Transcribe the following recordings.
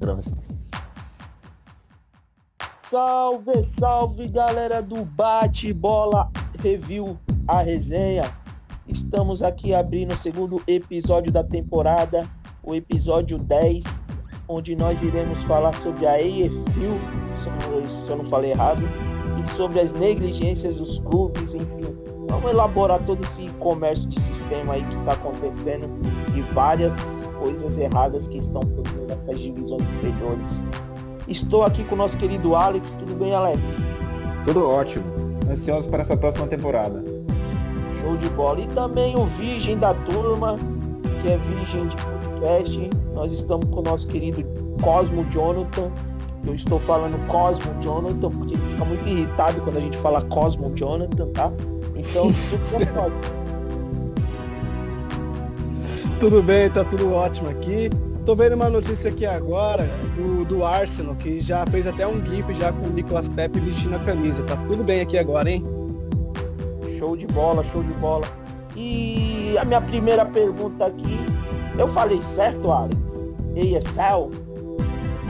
Gravação. Salve, salve galera do Bate Bola Review, a resenha. Estamos aqui abrindo o segundo episódio da temporada, o episódio 10, onde nós iremos falar sobre a AFL, se eu não falei errado, e sobre as negligências dos clubes, enfim. Vamos elaborar todo esse comércio de sistema aí que está acontecendo e várias coisas erradas que estão por nessas divisões inferiores. Estou aqui com o nosso querido Alex. Tudo bem, Alex? Tudo ótimo. Ansioso para essa próxima temporada. Show de bola. E também o virgem da turma, que é virgem de podcast. Nós estamos com o nosso querido Cosmo Jonathan. Eu estou falando Cosmo Jonathan porque ele fica muito irritado quando a gente fala Cosmo Jonathan, tá? Então, tudo bem, tá tudo ótimo aqui. Tô vendo uma notícia aqui agora do Arsenal, que já fez até um GIF já com o Nicolas Pepe vestindo a camisa. Tá tudo bem aqui agora, hein? Show de bola, show de bola. E a minha primeira pergunta aqui, eu falei certo, Alex? AFL?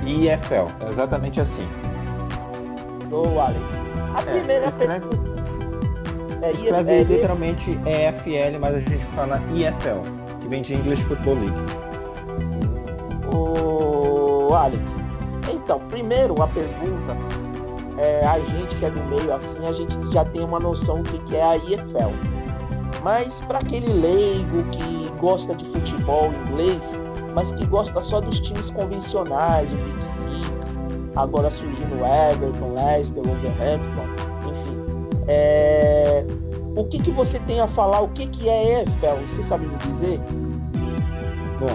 IFL, exatamente assim. Show, Alex. A primeira pergunta... Escreve literalmente EFL, mas a gente fala IFL, que vem de English Football League. Ô, Alex, então, primeiro a pergunta, a gente que é do meio assim, a gente já tem uma noção do que é a IFL. Mas para aquele leigo que gosta de futebol inglês, mas que gosta só dos times convencionais, o Big Six, agora surgindo o Everton, Leicester, Wolverhampton, o que você tem a falar? O que é EFL? Você sabe me dizer? Bom,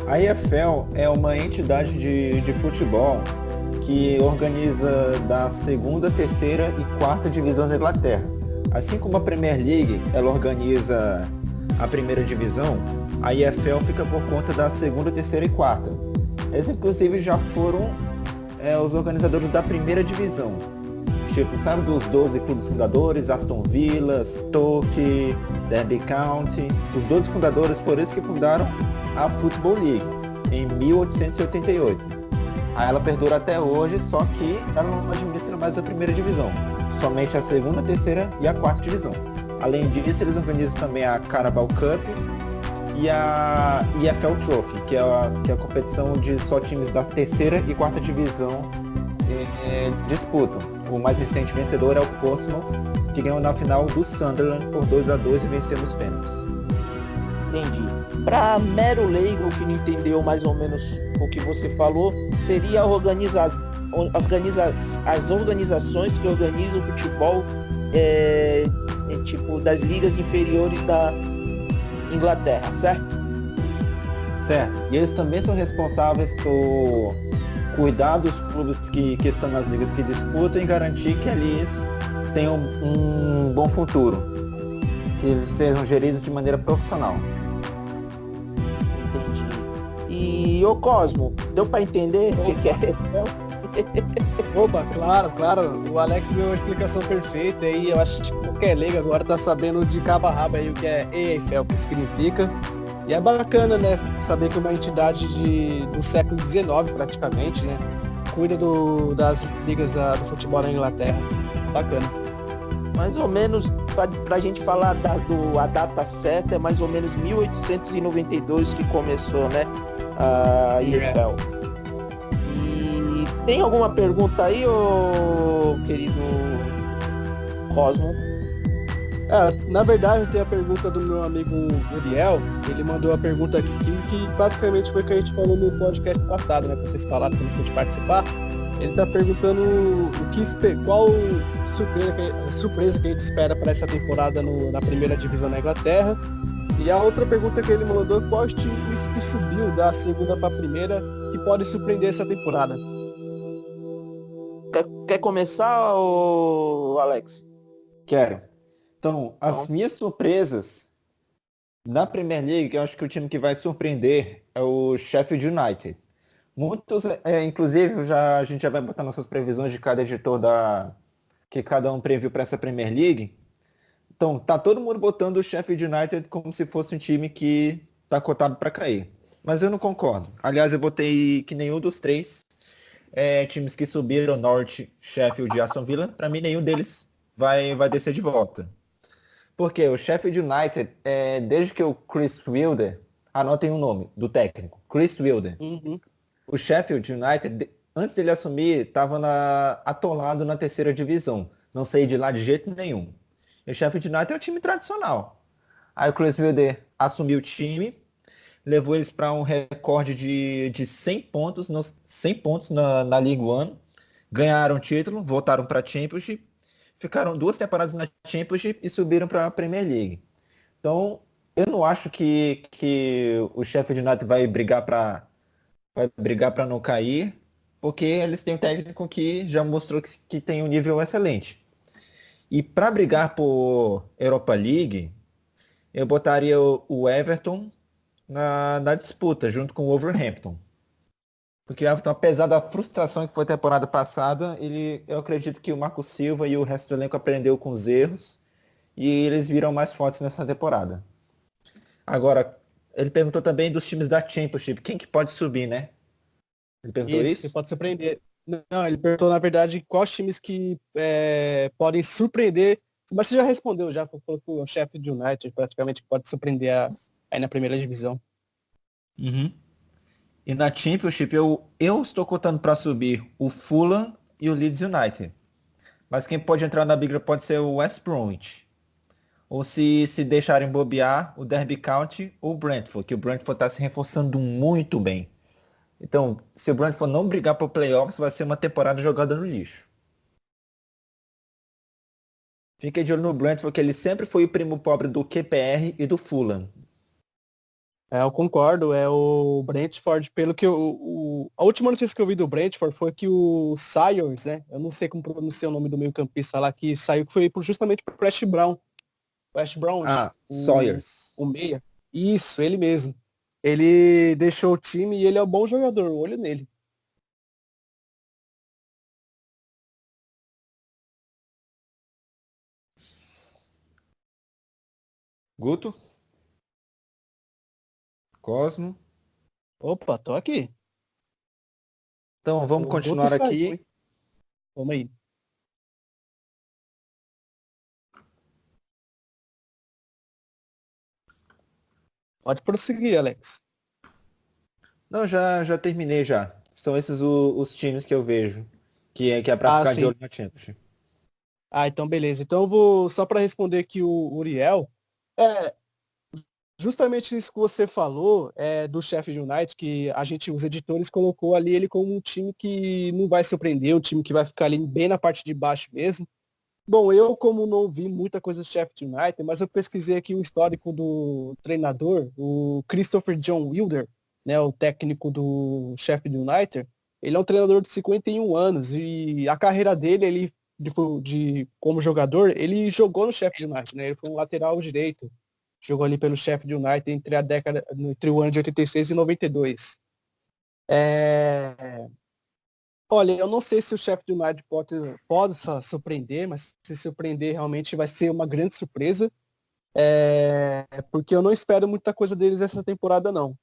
a EFL é uma entidade de futebol que organiza da segunda, terceira e quarta divisão da Inglaterra. Assim como a Premier League, ela organiza a primeira divisão, a EFL fica por conta da segunda, terceira e quarta. Eles inclusive já foram os organizadores da primeira divisão. Tipo, sabe dos 12 clubes fundadores, Aston Villa, Stoke, Derby County, os 12 fundadores, por isso que fundaram a Football League, em 1888. Aí ela perdura até hoje, só que ela não administra mais a primeira divisão, somente a segunda, a terceira e a quarta divisão. Além disso, eles organizam também a Carabao Cup e a EFL Trophy, que é a competição de só times da terceira e quarta divisão disputam. O mais recente vencedor é o Portsmouth, que ganhou na final do Sunderland por 2-2 e venceu nos pênaltis. Entendi. Para mero leigo que não entendeu mais ou menos o que você falou, seria as organizações que organizam o futebol tipo das ligas inferiores da Inglaterra, certo? Certo. E eles também são responsáveis por cuidar dos clubes que estão nas ligas que disputam e garantir que eles tenham um bom futuro, que eles sejam geridos de maneira profissional. Entendi. E ô Cosmo, deu para entender o que é? Opa, claro, o Alex deu uma explicação perfeita aí, eu acho que qualquer leigo agora tá sabendo de cabo a rabo aí o que é EFL, o que significa. E é bacana, né, saber que uma entidade do século XIX, praticamente, né, cuida das ligas do futebol na Inglaterra. Bacana. Mais ou menos, pra gente falar a data certa, é mais ou menos 1892 que começou, né, a EFL. E tem alguma pergunta aí, ô querido Cosmo? Na verdade, tem a pergunta do meu amigo Uriel. Ele mandou a pergunta aqui, que basicamente foi o que a gente falou no podcast passado, né? Que vocês falaram que não pude participar. Ele tá perguntando qual surpresa que a gente espera para essa temporada na primeira divisão da Inglaterra. E a outra pergunta que ele mandou é qual time que subiu da segunda para a primeira e pode surpreender essa temporada. Quer começar, Alex? Quero. Então, as minhas surpresas na Premier League, eu acho que o time que vai surpreender é o Sheffield United. Muitos, inclusive, a gente já vai botar nossas previsões de cada editor que cada um previu para essa Premier League. Então, tá todo mundo botando o Sheffield United como se fosse um time que tá cotado para cair. Mas eu não concordo. Aliás, eu botei que nenhum dos três times que subiram, Norwich, Sheffield e Aston Villa, para mim nenhum deles vai descer de volta. Porque o Sheffield United, desde que o Chris Wilder, anotem o nome do técnico, Chris Wilder, Uhum. o Sheffield United, antes dele assumir, estava atolado na terceira divisão. Não saía de lá de jeito nenhum. E o Sheffield United é um time tradicional. Aí o Chris Wilder assumiu o time, levou eles para um recorde de 100 pontos, 100 pontos na League One, ganharam o título, voltaram para a Championship, ficaram 2 temporadas na Championship e subiram para a Premier League. Então, eu não acho que o Sheffield United vai brigar para não cair, porque eles têm um técnico que já mostrou que tem um nível excelente. E para brigar por Europa League, eu botaria o Everton na disputa, junto com o Wolverhampton. Porque o Everton, apesar da frustração que foi a temporada passada, eu acredito que o Marco Silva e o resto do elenco aprendeu com os erros e eles viram mais fortes nessa temporada. Agora, ele perguntou também dos times da Championship. Quem que pode subir, né? Ele perguntou isso? Você pode surpreender. Não, ele perguntou, na verdade, quais times que podem surpreender. Mas você já respondeu, já falou que o Sheffield United praticamente pode surpreender aí na primeira divisão. Uhum. E na Championship eu estou contando para subir o Fulham e o Leeds United. Mas quem pode entrar na briga pode ser o West Bromwich. Ou se deixarem bobear, o Derby County ou o Brentford, que o Brentford está se reforçando muito bem. Então, se o Brentford não brigar por playoffs, vai ser uma temporada jogada no lixo. Fiquei de olho no Brentford, porque ele sempre foi o primo pobre do QPR e do Fulham. Eu concordo, é o Brentford, pelo que a última notícia que eu vi do Brentford foi que o Sayers, né, eu não sei como pronunciar o nome do meio-campista lá, que saiu, que foi justamente pro West Brown. West Brown, Sawyers. O meia. Isso, ele mesmo. Ele deixou o time e ele é um bom jogador, olho nele. Guto? Cosmo? Opa, tô aqui. Então, vamos O continuar Guto aqui. saiu. Vamos aí. Pode prosseguir, Alex. Não, já terminei já. São esses os times que eu vejo. Que é pra ficar de Sim. olho na Championship. Então beleza. Então eu vou, só para responder aqui o Uriel, justamente isso que você falou do Sheffield United, que os editores colocou ali ele como um time que não vai surpreender, um time que vai ficar ali bem na parte de baixo mesmo. Bom, eu como não vi muita coisa do Sheffield United, mas eu pesquisei aqui o histórico do treinador, o Christopher John Wilder, né, o técnico do Sheffield United. Ele é um treinador de 51 anos e a carreira dele, como jogador, ele jogou no Sheffield United, né? Ele foi um lateral direito, jogou ali pelo Sheffield United entre o ano de 86 e 92. Olha, eu não sei se o Sheffield United pode surpreender, mas se surpreender realmente vai ser uma grande surpresa, porque eu não espero muita coisa deles essa temporada não.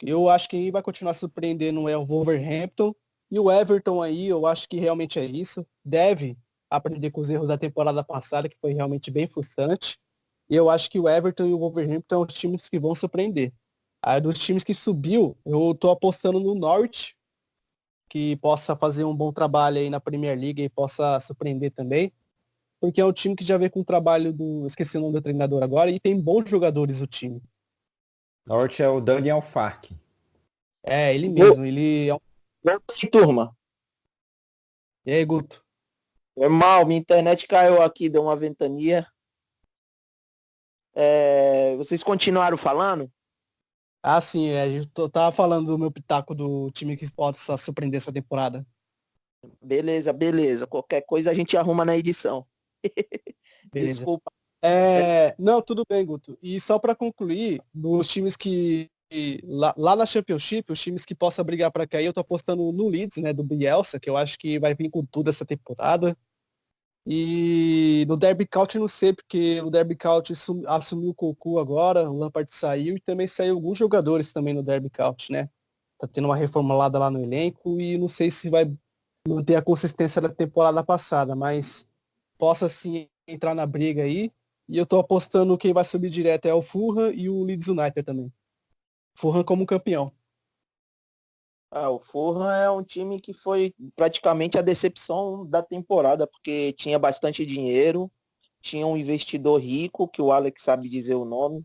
Eu acho que quem vai continuar surpreendendo é o Wolverhampton e o Everton aí, eu acho que realmente é isso. Deve aprender com os erros da temporada passada, que foi realmente bem frustrante. E eu acho que o Everton e o Wolverhampton são os times que vão surpreender. Aí dos times que subiu, eu tô apostando no Norwich, que possa fazer um bom trabalho aí na Premier League e possa surpreender também. Porque é um time que já vem com o trabalho esqueci o nome do treinador agora, e tem bons jogadores o time. Norte é o Daniel Fark. Ele mesmo, ele é um... Turma. E aí, Guto? É mal, minha internet caiu aqui, deu uma ventania. Vocês continuaram falando? Sim, eu tava falando do meu pitaco do time que possa surpreender essa temporada. Beleza. Qualquer coisa a gente arruma na edição. Beleza. Desculpa. Não, tudo bem, Guto. E só para concluir, nos times que lá na Championship, os times que possam brigar para cair, eu tô apostando no Leeds, né, do Bielsa, que eu acho que vai vir com tudo essa temporada. E no Derby County não sei, porque o Derby County assumiu o Cocu agora, o Lampard saiu e também saiu alguns jogadores também no Derby County, né? Tá tendo uma reformulada lá no elenco e não sei se vai manter a consistência da temporada passada, mas possa sim entrar na briga aí. E eu tô apostando quem vai subir direto é o Fulham e o Leeds United também. Fulham como campeão. O Fulham é um time que foi praticamente a decepção da temporada, porque tinha bastante dinheiro, tinha um investidor rico, que o Alex sabe dizer o nome.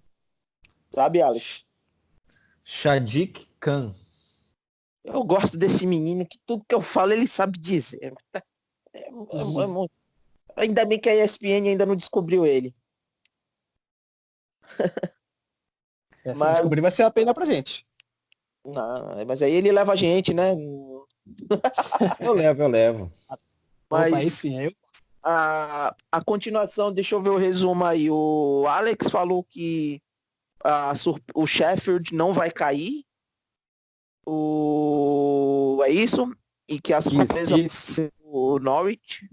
Sabe, Alex? Sadiq Khan. Eu gosto desse menino que tudo que eu falo ele sabe dizer. Muito. Ainda bem que a ESPN ainda não descobriu ele. Se descobrir vai ser a pena pra gente. Não, mas aí ele leva a gente, né? Eu levo. Opa, aí Mas sim, aí eu... a continuação, deixa eu ver o resumo aí. O Alex falou que o Sheffield não vai cair. É isso? E que a surpresa vai ser o Norwich.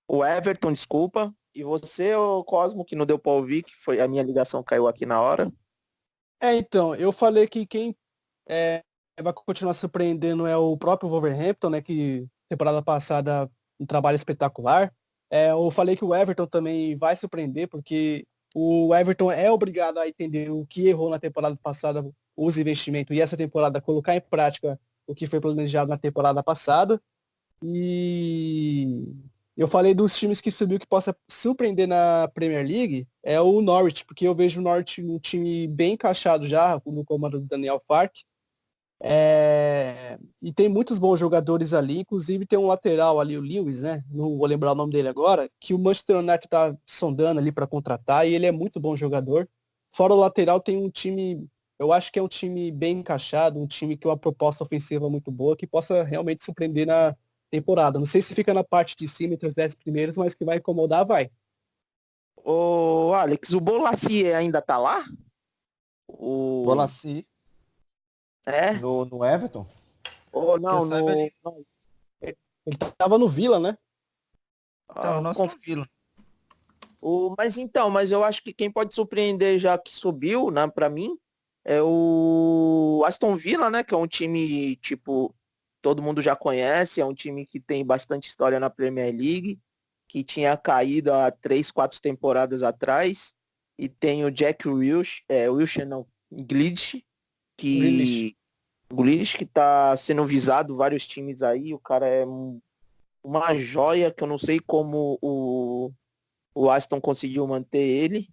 O Everton, desculpa. E você, o Cosmo, que não deu pra ouvir, que foi a minha ligação caiu aqui na hora. Então, eu falei que quem vai continuar surpreendendo é o próprio Wolverhampton, né? Que temporada passada um trabalho espetacular. Eu falei que o Everton também vai surpreender, porque o Everton é obrigado a entender o que errou na temporada passada, os investimentos, e essa temporada colocar em prática o que foi planejado na temporada passada. E eu falei dos times que subiu que possa surpreender na Premier League, é o Norwich, porque eu vejo o Norwich um time bem encaixado já, no comando do Daniel Farke. E tem muitos bons jogadores ali, inclusive tem um lateral ali, o Lewis, né? Não vou lembrar o nome dele agora, que o Manchester United tá sondando ali para contratar, e ele é muito bom jogador. Fora o lateral, tem um time, eu acho que é um time bem encaixado, um time que tem uma proposta ofensiva muito boa, que possa realmente surpreender na temporada. Não sei se fica na parte de cima entre os 10 primeiros, mas que vai incomodar, vai. Ô, Alex, o Bolasie ainda tá lá? Bolasie. É? No Everton? Ou não, Ele tava no Vila, né? Então, nosso Vila. Mas eu acho que quem pode surpreender já que subiu, né, pra mim, é o Aston Villa, né, que é um time, tipo, todo mundo já conhece, é um time que tem bastante história na Premier League, que tinha caído há 3, 4 temporadas atrás, e tem o Jack Wilshere, não, Grealish, que tá sendo visado vários times aí, o cara é uma joia que eu não sei como o Aston conseguiu manter ele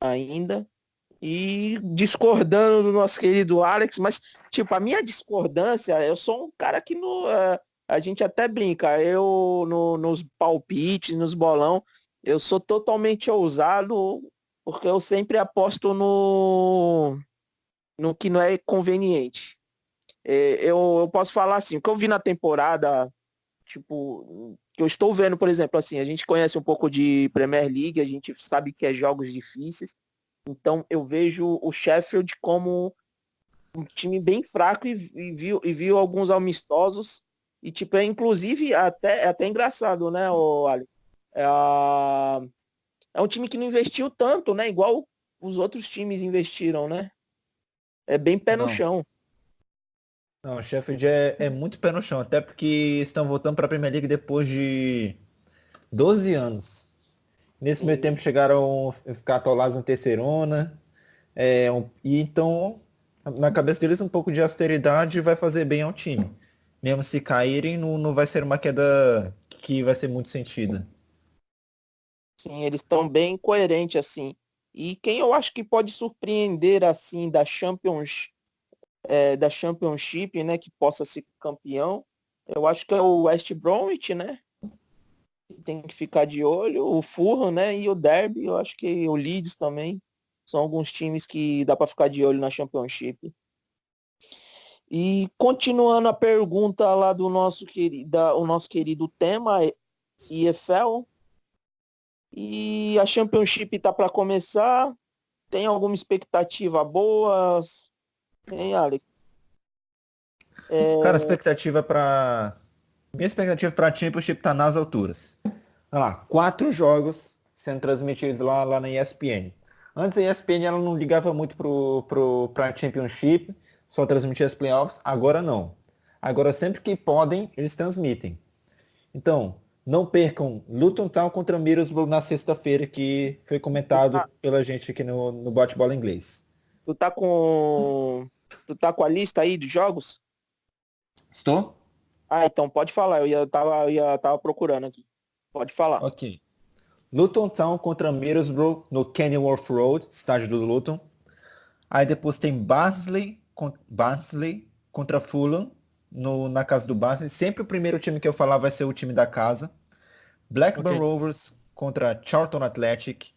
ainda. E discordando do nosso querido Alex, mas, tipo, a minha discordância, eu sou um cara que a gente até brinca, nos palpites, nos bolão, eu sou totalmente ousado, porque eu sempre aposto no que não é conveniente. Eu posso falar assim, o que eu vi na temporada, tipo, que eu estou vendo, por exemplo, assim, a gente conhece um pouco de Premier League, a gente sabe que é jogos difíceis, então eu vejo o Sheffield como um time bem fraco e viu alguns amistosos e tipo, inclusive é até engraçado, né, Ali? É um time que não investiu tanto, né? Igual os outros times investiram, né? É bem pé no chão. Não, o Sheffield é muito pé no chão, até porque estão voltando para a Premier League depois de 12 anos. Nesse meio tempo chegaram a ficar atolados na terceirona. E então, na cabeça deles, um pouco de austeridade vai fazer bem ao time. Mesmo se caírem, não vai ser uma queda que vai ser muito sentida. Sim, eles estão bem coerentes, assim. E quem eu acho que pode surpreender, assim, da Championship, né, que possa ser campeão, eu acho que é o West Bromwich, né? Tem que ficar de olho, o Fulham, né, e o Derby, eu acho que o Leeds também, são alguns times que dá para ficar de olho na Championship. E continuando a pergunta lá do nosso querido tema, EFL, e a Championship tá para começar, tem alguma expectativa boa? Hein, Alex? Cara, minha expectativa para a Championship tá nas alturas. olha lá, 4 jogos sendo transmitidos lá na ESPN. Antes a ESPN ela não ligava muito para Championship, só transmitia as playoffs, agora não. Agora sempre que podem, eles transmitem. Então, não percam Luton Town contra Middlesbrough na sexta-feira, que foi comentado pela gente aqui no Bate-Bola Inglês. Tu tá com a lista aí dos jogos? Estou? Ah, então pode falar. Eu tava procurando aqui. Pode falar. Ok. Luton Town contra Middlesbrough no Kenilworth Road, estádio do Luton. Aí depois tem Barnsley contra Fulham na casa do Barnsley. Sempre o primeiro time que eu falar vai ser o time da casa. Blackburn Rovers contra Charlton Athletic.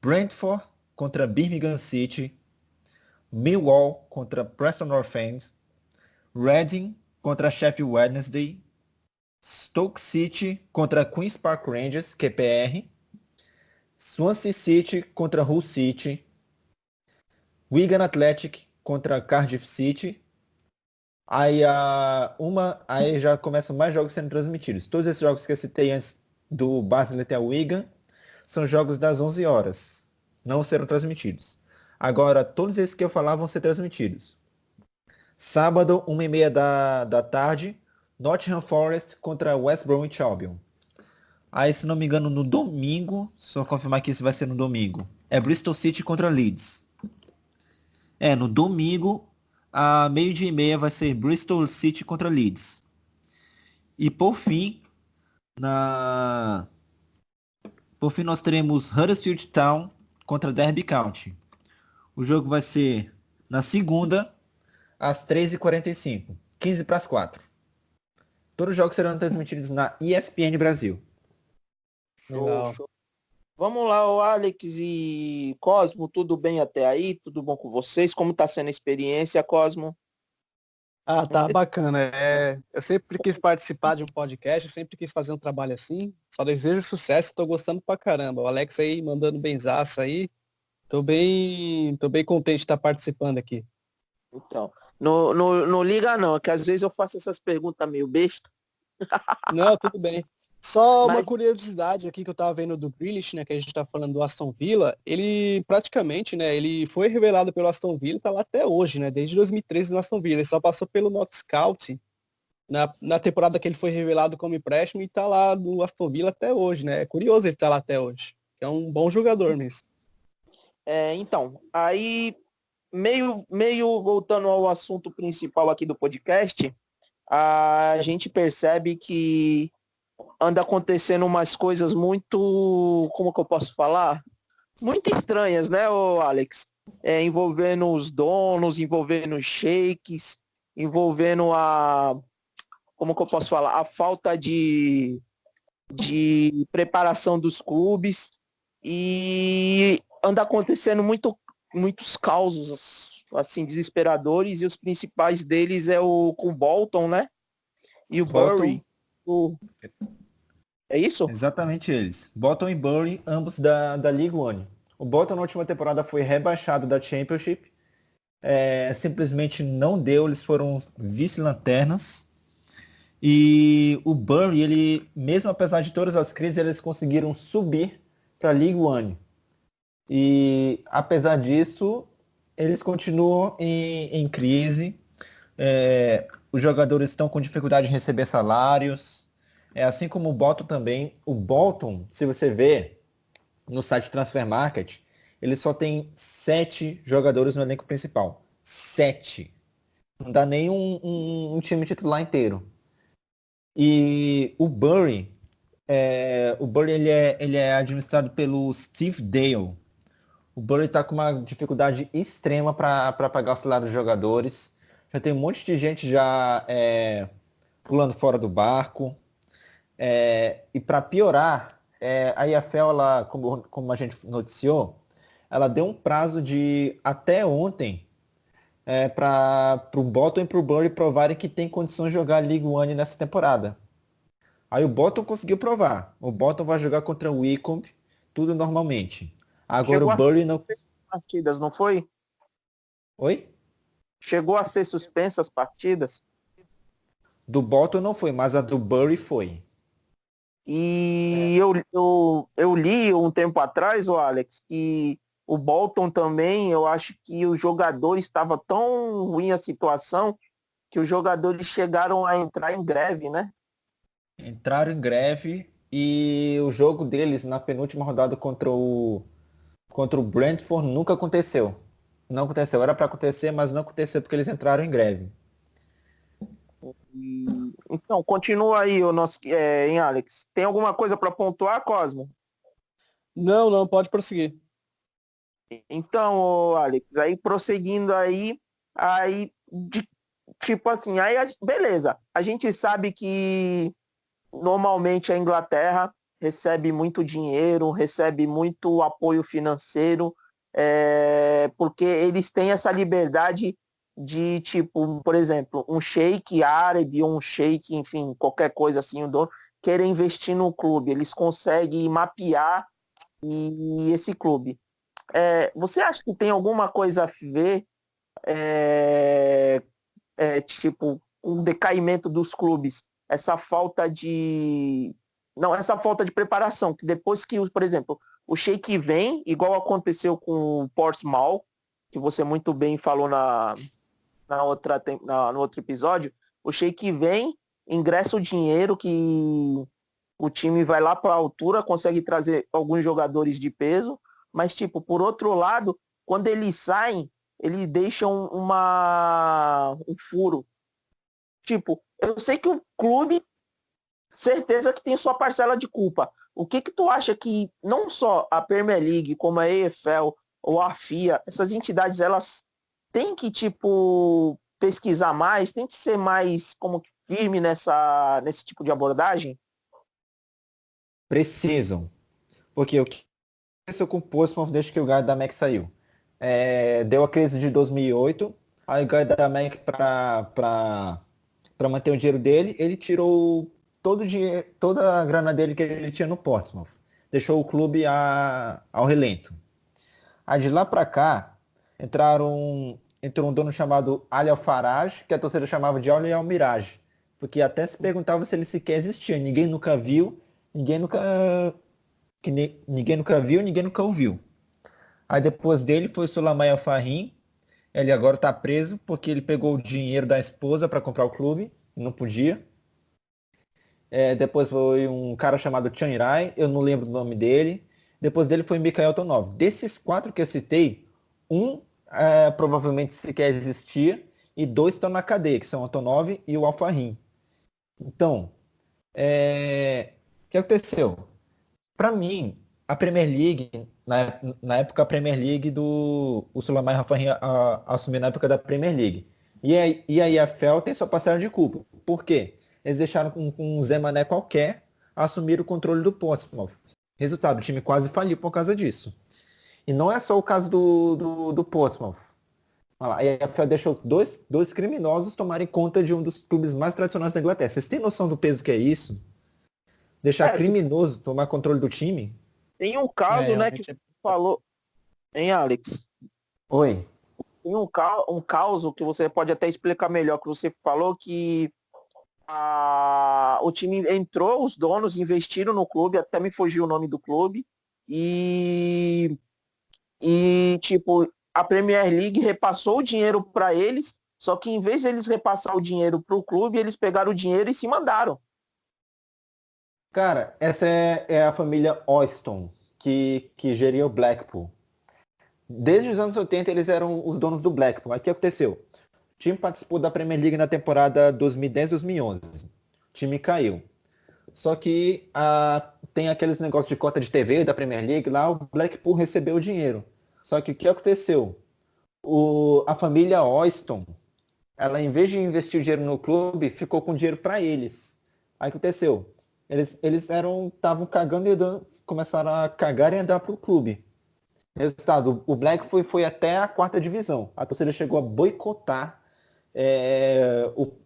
Brentford contra Birmingham City. Millwall contra Preston North End. Reading contra Sheffield Wednesday. Stoke City contra Queen's Park Rangers, QPR. Swansea City contra Hull City. Wigan Athletic contra Cardiff City. Aí já começam mais jogos sendo transmitidos. Todos esses jogos que eu citei antes do Barnsley até o Wigan são jogos das 11 horas. Não serão transmitidos. Agora, todos esses que eu falar vão ser transmitidos. Sábado, 1h30 da tarde, Nottingham Forest contra West Bromwich Albion. Aí, se não me engano, no domingo, só confirmar que esse vai ser no domingo, é Bristol City contra Leeds. No domingo, a 12h30 vai ser Bristol City contra Leeds. E por fim, nós teremos Huddersfield Town contra Derby County. O jogo vai ser na segunda, às 13h45, 15:45. Todos os jogos serão transmitidos na ESPN Brasil. Show. Vamos lá, o Alex e Cosmo, tudo bem até aí? Tudo bom com vocês? Como tá sendo a experiência, Cosmo? Ah, tá bacana. Eu sempre quis participar de um podcast, eu sempre quis fazer um trabalho assim. Só desejo sucesso, tô gostando pra caramba. O Alex aí mandando benzaço aí. Tô bem contente de estar participando aqui. Então, não liga não, que às vezes eu faço essas perguntas meio besta. Não, tudo bem. Só Mas- uma curiosidade aqui que eu tava vendo do Grealish, né, que a gente tá falando do Aston Villa, ele praticamente, né, ele foi revelado pelo Aston Villa e tá lá até hoje, né, desde 2013 no Aston Villa. Ele só passou pelo Not Scout na temporada que ele foi revelado como empréstimo e tá lá no Aston Villa até hoje, né. É curioso ele tá lá até hoje. É um bom jogador mesmo. Então, aí, meio voltando ao assunto principal aqui do podcast, a gente percebe que anda acontecendo umas coisas muito, como que eu posso falar? Muito estranhas, né, ô Alex? Envolvendo os donos, envolvendo os sheiks, envolvendo como que eu posso falar? A falta de preparação dos clubes e anda acontecendo muitos causos assim desesperadores e os principais deles é o com o Bolton, né? E o Bury. É isso? Exatamente eles. Bolton e Bury, ambos da League One. O Bolton na última temporada foi rebaixado da Championship. Simplesmente não deu, eles foram vice-lanternas. E o Bury, ele, mesmo apesar de todas as crises, eles conseguiram subir para a League One. E apesar disso, eles continuam em crise. Os jogadores estão com dificuldade em receber salários. Assim como o Bolton também. O Bolton, se você ver no site Transfer Market, ele só tem 7 jogadores no elenco principal. 7. Não dá nem um time titular inteiro. E o Bury, ele é administrado pelo Steve Dale. O Bury está com uma dificuldade extrema para pagar o salário dos jogadores. Já tem um monte de gente já pulando fora do barco. E para piorar, a EFL, ela, como a gente noticiou, ela deu um prazo de até ontem para o Bolton e para o Bury provarem que tem condições de jogar a League One nessa temporada. Aí o Bolton conseguiu provar. O Bolton vai jogar contra o Wycombe, tudo normalmente. Agora o Bury não... Partidas, não foi? Oi? Chegou a ser suspensa as partidas? Do Bolton não foi, mas a do Bury foi. E eu li um tempo atrás, o Alex, que o Bolton também, eu acho que os jogadores estava tão ruim a situação que os jogadores chegaram a entrar em greve, né? Entraram em greve e o jogo deles na penúltima rodada contra o Brentford nunca aconteceu. Não aconteceu, era para acontecer, mas não aconteceu porque eles entraram em greve. Então, continua aí o nosso, hein, Alex? Tem alguma coisa para pontuar, Cosmo? Não, pode prosseguir. Então, ô, Alex, aí prosseguindo aí tipo assim, beleza. A gente sabe que normalmente a Inglaterra recebe muito dinheiro, recebe muito apoio financeiro, porque eles têm essa liberdade de, tipo, por exemplo, um sheik árabe ou um sheik, enfim, qualquer coisa assim, o dono, querer investir no clube. Eles conseguem mapear esse clube. Você acha que tem alguma coisa a ver, é, tipo, um decaimento dos clubes, essa falta de. Não, essa falta de preparação, que depois que, por exemplo, o Sheik vem, igual aconteceu com o Portsmouth, que você muito bem falou no outro episódio, o Sheik vem, ingressa o dinheiro que o time vai lá para a altura, consegue trazer alguns jogadores de peso, mas, tipo, por outro lado, quando eles saem, eles deixam um furo. Tipo, eu sei que o clube, certeza que tem sua parcela de culpa. O que que tu acha que não só a Premier League, como a EFL ou a FIA, essas entidades, elas têm que, tipo, pesquisar mais, tem que ser mais como que firme nesse tipo de abordagem? Precisam. Porque o que aconteceu com o Portsmouth desde que o Guy Mac saiu? Deu a crise de 2008, aí o Guy Mac para manter o dinheiro dele, ele tirou todo o dinheiro, toda a grana dele que ele tinha no Portsmouth. Deixou o clube ao relento. Aí de lá para cá, entrou um dono chamado Ali Al-Faraj, que a torcida chamava de Ali Al-Mirage. Porque até se perguntava se ele sequer existia. Ninguém nunca viu, ninguém nunca viu, ninguém nunca ouviu. Aí depois dele foi o Sulayman Al-Fahim. Ele agora está preso porque ele pegou o dinheiro da esposa para comprar o clube. Não podia. Depois foi um cara chamado Chan Rai, eu não lembro o nome dele. Depois dele foi Mikhail Tonov. Desses quatro que eu citei, um provavelmente sequer existia e dois estão na cadeia, que são o Antonov e o Al-Fahim. Então, o que aconteceu? Para mim, a Premier League, na época a Premier League o Sulayman Al-Fahim assumiu na época da Premier League. E a EFL tem sua parcela de culpa. Por quê? Eles deixaram com um Zé Mané qualquer assumir o controle do Portsmouth. Resultado, o time quase faliu por causa disso. E não é só o caso do Portsmouth. A EFL deixou dois criminosos tomarem conta de um dos clubes mais tradicionais da Inglaterra. Vocês têm noção do peso que é isso? Deixar criminoso tomar controle do time? Tem um caso, né, que falou, hein, Alex? Oi. Tem um caso que você pode até explicar melhor, que você falou que o time entrou, os donos investiram no clube, até me fugiu o nome do clube, e tipo, a Premier League repassou o dinheiro para eles, só que em vez de eles repassar o dinheiro para o clube, eles pegaram o dinheiro e se mandaram. Cara, essa é a família Oyston, que geria o Blackpool. Desde os anos 80 eles eram os donos do Blackpool. Mas o que aconteceu? O time participou da Premier League na temporada 2010-2011. O time caiu. Só que tem aqueles negócios de cota de TV da Premier League, lá o Blackpool recebeu o dinheiro. Só que o que aconteceu? A família Oyston, ela em vez de investir o dinheiro no clube, ficou com dinheiro para eles. Aí o que aconteceu? Eles estavam cagando e andando, começaram a cagar e andar pro clube. Resultado, o Blackpool foi até a 4ª divisão. A torcida chegou a boicotar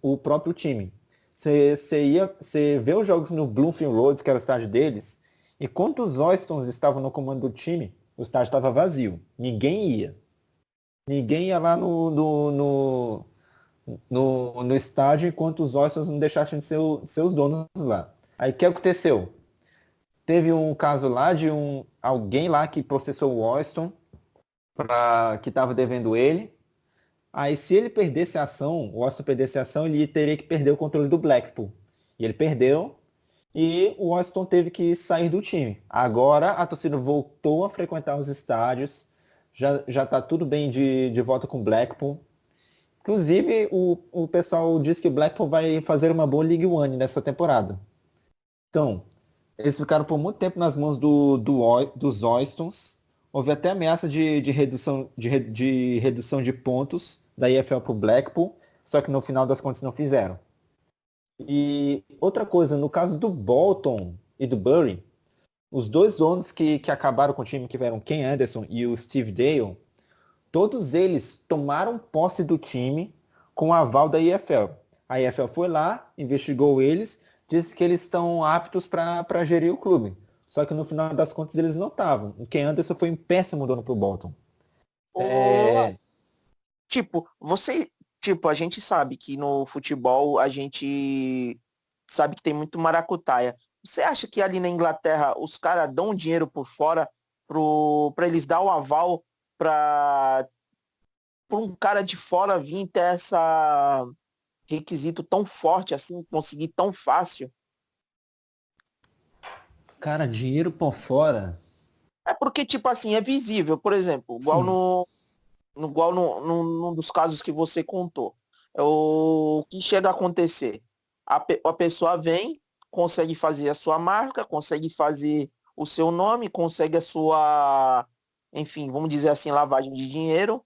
o próprio time. Você vê os jogos no Bloomfield Road, que era o estádio deles, e quando os Oystons estavam no comando do time, o estádio estava vazio. Ninguém ia. Ninguém ia lá no estádio enquanto os Oystons não deixassem de ser os donos lá. Aí o que aconteceu? teve um caso lá de alguém lá que processou o Washington que estava devendo ele. Aí se ele perdesse a ação, o Washington perdesse a ação, ele teria que perder o controle do Blackpool. E ele perdeu, e o Washington teve que sair do time. Agora a torcida voltou a frequentar os estádios, já está tudo bem de volta com o Blackpool. Inclusive, o pessoal diz que o Blackpool vai fazer uma boa League One nessa temporada. Então, eles ficaram por muito tempo nas mãos dos Oystons. Houve até ameaça de redução de pontos da EFL para o Blackpool, só que no final das contas não fizeram. E outra coisa, no caso do Bolton e do Bury, os dois donos que acabaram com o time, que eram Ken Anderson e o Steve Dale, todos eles tomaram posse do time com o aval da EFL. A EFL foi lá, investigou eles, disse que eles estão aptos para gerir o clube. Só que no final das contas eles não estavam. O Ken Anderson foi um péssimo dono pro Bolton. A gente sabe que no futebol a gente sabe que tem muito maracutaia. Você acha que ali na Inglaterra os caras dão dinheiro por fora pra eles dar o aval pra um cara de fora vir ter essa requisito tão forte assim, conseguir tão fácil? Cara, dinheiro por fora. É porque, tipo assim, é visível, por exemplo, igual num dos casos que você contou. O que chega a acontecer? A pessoa vem, consegue fazer a sua marca, consegue fazer o seu nome, consegue a sua, enfim, vamos dizer assim, lavagem de dinheiro,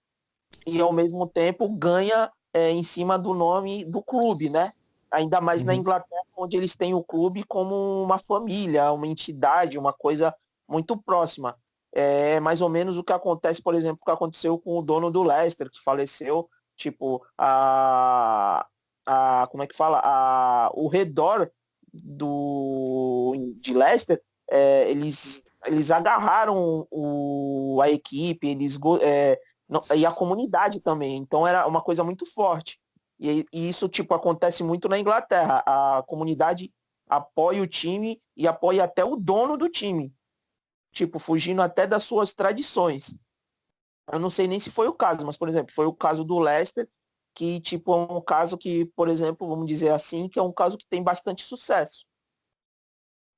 e ao mesmo tempo ganha em cima do nome do clube, né? Ainda mais na Inglaterra, onde eles têm o clube como uma família, uma entidade, uma coisa muito próxima. É mais ou menos o que acontece, por exemplo, o que aconteceu com o dono do Leicester, que faleceu, tipo, como é que fala? O redor de Leicester, eles agarraram a equipe, e a comunidade também. Então era uma coisa muito forte. E isso, tipo, acontece muito na Inglaterra. A comunidade apoia o time e apoia até o dono do time. Tipo, fugindo até das suas tradições. Eu não sei nem se foi o caso, mas, por exemplo, foi o caso do Leicester, que, tipo, é um caso que, por exemplo, vamos dizer assim, que é um caso que tem bastante sucesso.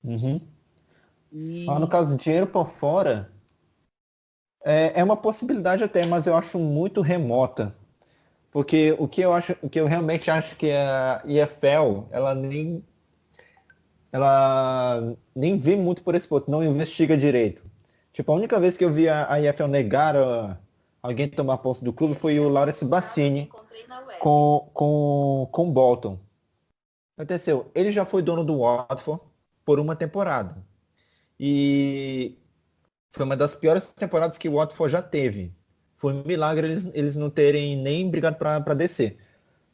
No caso de dinheiro por fora, é uma possibilidade até, mas eu acho muito remota. Porque o que eu realmente acho que a EFL, ela nem vê muito por esse ponto, não investiga direito. Tipo, a única vez que eu vi a EFL negar alguém tomar posse do clube foi o Lawrence Bassini com o Bolton. Aconteceu, ele já foi dono do Watford por uma temporada. E foi uma das piores temporadas que o Watford já teve. Foi um milagre eles não terem nem brigado para descer.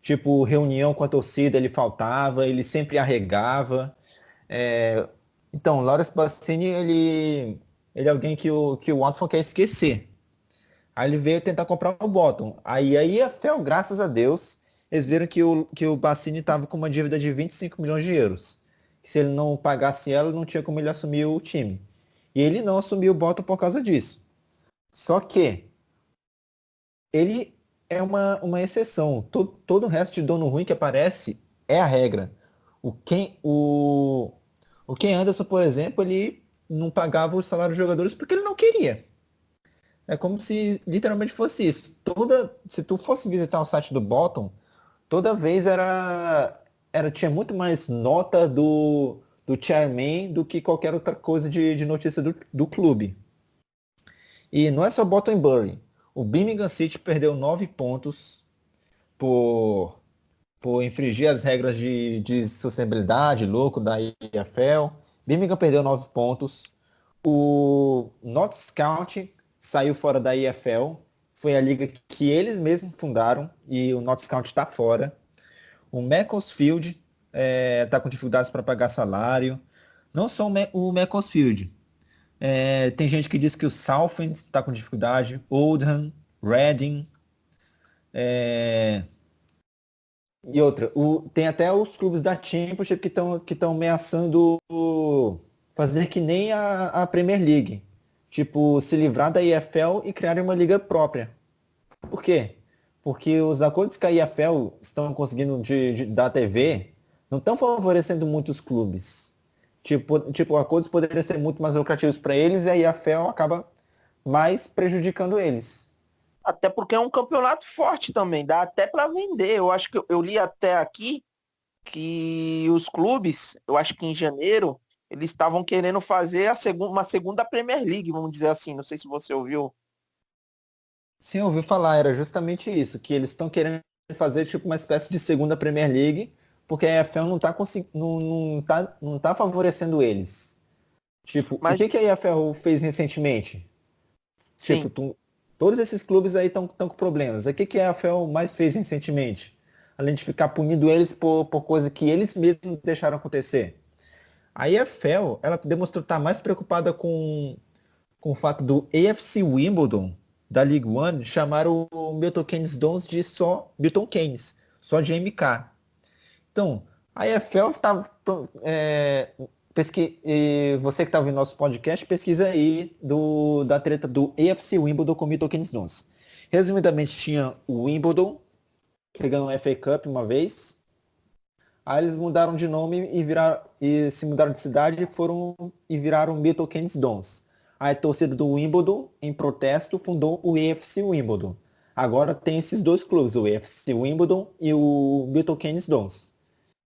Tipo, reunião com a torcida, ele faltava, ele sempre arregava. Então, Lawrence Bassini, ele é alguém que o Watford quer esquecer. Aí ele veio tentar comprar o Bolton. Aí a EFL, graças a Deus, eles viram que o Bassini estava com uma dívida de 25 milhões de euros. Que se ele não pagasse ela, não tinha como ele assumir o time. E ele não assumiu o Bolton por causa disso. Só que ele é uma exceção. Todo o resto de dono ruim que aparece é a regra. O Ken Anderson, por exemplo, ele não pagava o salário dos jogadores porque ele não queria. É como se literalmente fosse isso. Se tu fosse visitar o site do Bolton, toda vez tinha muito mais nota do chairman do que qualquer outra coisa de notícia do clube. E não é só Bolton e Bury. O Birmingham City perdeu 9 pontos por infringir as regras de sustentabilidade, louco da EFL. Birmingham perdeu 9 pontos. O Notts County saiu fora da EFL. Foi a liga que eles mesmos fundaram e o Notts County está fora. O Macclesfield está com dificuldades para pagar salário. Não só o Macclesfield. Tem gente que diz que o Southend está com dificuldade. Oldham, Reading. E outra, tem até os clubes da Championship que estão ameaçando fazer que nem a Premier League. Tipo, se livrar da EFL e criar uma liga própria. Por quê? Porque os acordos que a EFL estão conseguindo da TV não estão favorecendo muitos clubes. Tipo, acordos poderiam ser muito mais lucrativos para eles e a EFL acaba mais prejudicando eles. Até porque é um campeonato forte também, dá até para vender. Eu acho que eu li até aqui que os clubes, eu acho que em janeiro, eles estavam querendo fazer uma segunda Premier League, vamos dizer assim. Não sei se você ouviu. Sim, eu ouvi falar, era justamente isso, que eles estão querendo fazer tipo uma espécie de segunda Premier League, porque a EFL não tá favorecendo eles. Tipo, o Mas, que a EFL fez recentemente? Tipo, sim, todos esses clubes aí estão com problemas. O que a EFL mais fez recentemente? Além de ficar punindo eles por coisa que eles mesmos deixaram acontecer. A EFL, ela demonstrou estar mais preocupada com o fato do AFC Wimbledon, da League One, chamar o Milton Keynes Dons de só Milton Keynes, só de MK. Então, a EFL está... você que está ouvindo nosso podcast, pesquisa aí da treta do AFC Wimbledon com o Milton Keynes Dons. Resumidamente, tinha o Wimbledon, que ganhou a FA Cup uma vez. Aí eles mudaram de nome e se mudaram de cidade e viraram Milton Keynes Dons. Aí a torcida do Wimbledon, em protesto, fundou o AFC Wimbledon. Agora tem esses dois clubes, o AFC Wimbledon e o Milton Keynes Dons.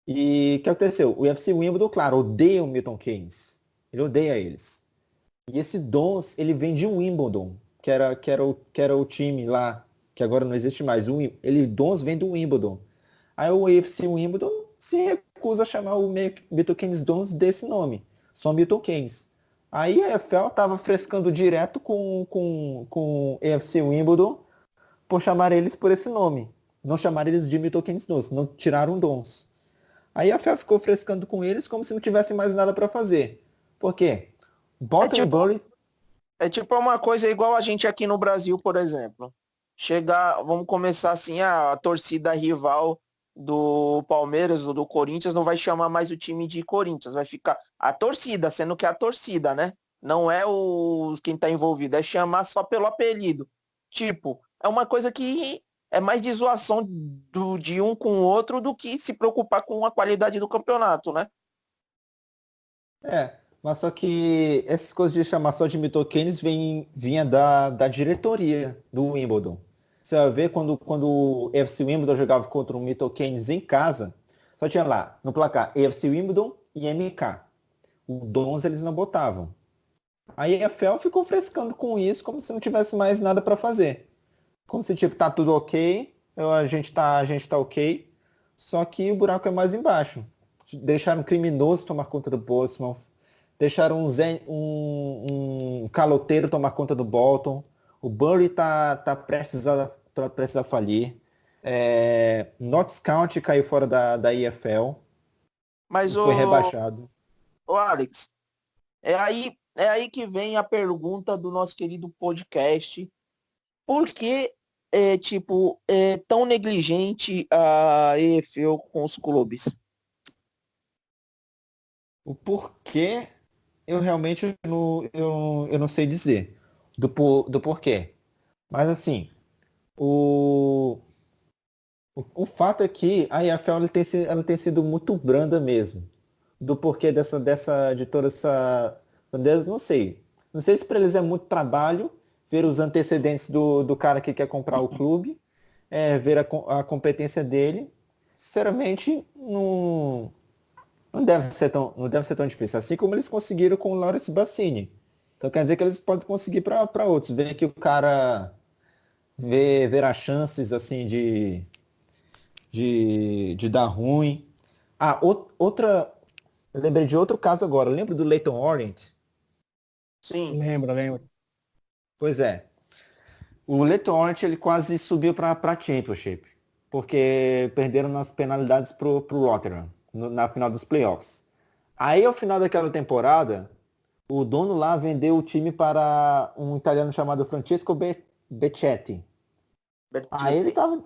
E o que aconteceu? O AFC Wimbledon, claro, odeia o Milton Keynes. Ele odeia eles. E esse Dons, ele vem de Wimbledon, que era o time lá, que agora não existe mais. Dons vem do Wimbledon. Aí o AFC Wimbledon se recusa a chamar o Milton Keynes Dons desse nome, só Milton Keynes. Aí a EFL estava frescando direto com o AFC Wimbledon por chamar eles por esse nome. Não chamar eles de Milton Keynes Dons, não tiraram Dons. Aí a EFL ficou frescando com eles como se não tivesse mais nada para fazer. Por quê? é Bolton e tipo, Bury... é tipo uma coisa igual a gente aqui no Brasil, por exemplo. Vamos começar assim, a torcida rival do Palmeiras ou do Corinthians não vai chamar mais o time de Corinthians, vai ficar a torcida, sendo que é a torcida, né? Não é quem tá envolvido, é chamar só pelo apelido. Tipo, é uma coisa que é mais de zoação de um com o outro do que se preocupar com a qualidade do campeonato, né? Mas só que essas coisas de chamar só de Milton Keynes vinha da diretoria do Wimbledon. Você vai ver quando o AFC Wimbledon jogava contra o Milton Keynes em casa, só tinha lá no placar AFC Wimbledon e MK. O Dons eles não botavam. Aí a EFL ficou frescando com isso como se não tivesse mais nada para fazer. Como se tipo, tá tudo ok, a gente tá ok, só que o buraco é mais embaixo. Deixaram um criminoso tomar conta do Portsmouth, deixaram um caloteiro tomar conta do Bolton, o Bury tá prestes a falir, Notts County caiu fora da EFL e Mas foi rebaixado. o Alex, é aí que vem a pergunta do nosso querido podcast. Por que é tão negligente a EFL com os clubes? O porquê eu realmente eu não sei dizer do porquê. Mas assim, o, o fato é que a EFL ela tem sido muito branda mesmo. Do porquê de toda essa grandeza, não sei. Não sei se para eles é muito trabalho ver os antecedentes do cara que quer comprar o clube, ver a competência dele. Sinceramente, não deve ser tão difícil. Assim como eles conseguiram com o Lawrence Bassini. Então quer dizer que eles podem conseguir para outros. Ver que o cara ver as chances assim de dar ruim. Outra. Eu lembrei de outro caso agora. Lembra do Leyton Orient? Sim, Lembro. Pois é. O Leyton Orient ele quase subiu para Championship. Porque perderam nas penalidades pro Rotherham na final dos playoffs. Aí, ao final daquela temporada, o dono lá vendeu o time para um italiano chamado Francesco Becchetti. Aí ele tava...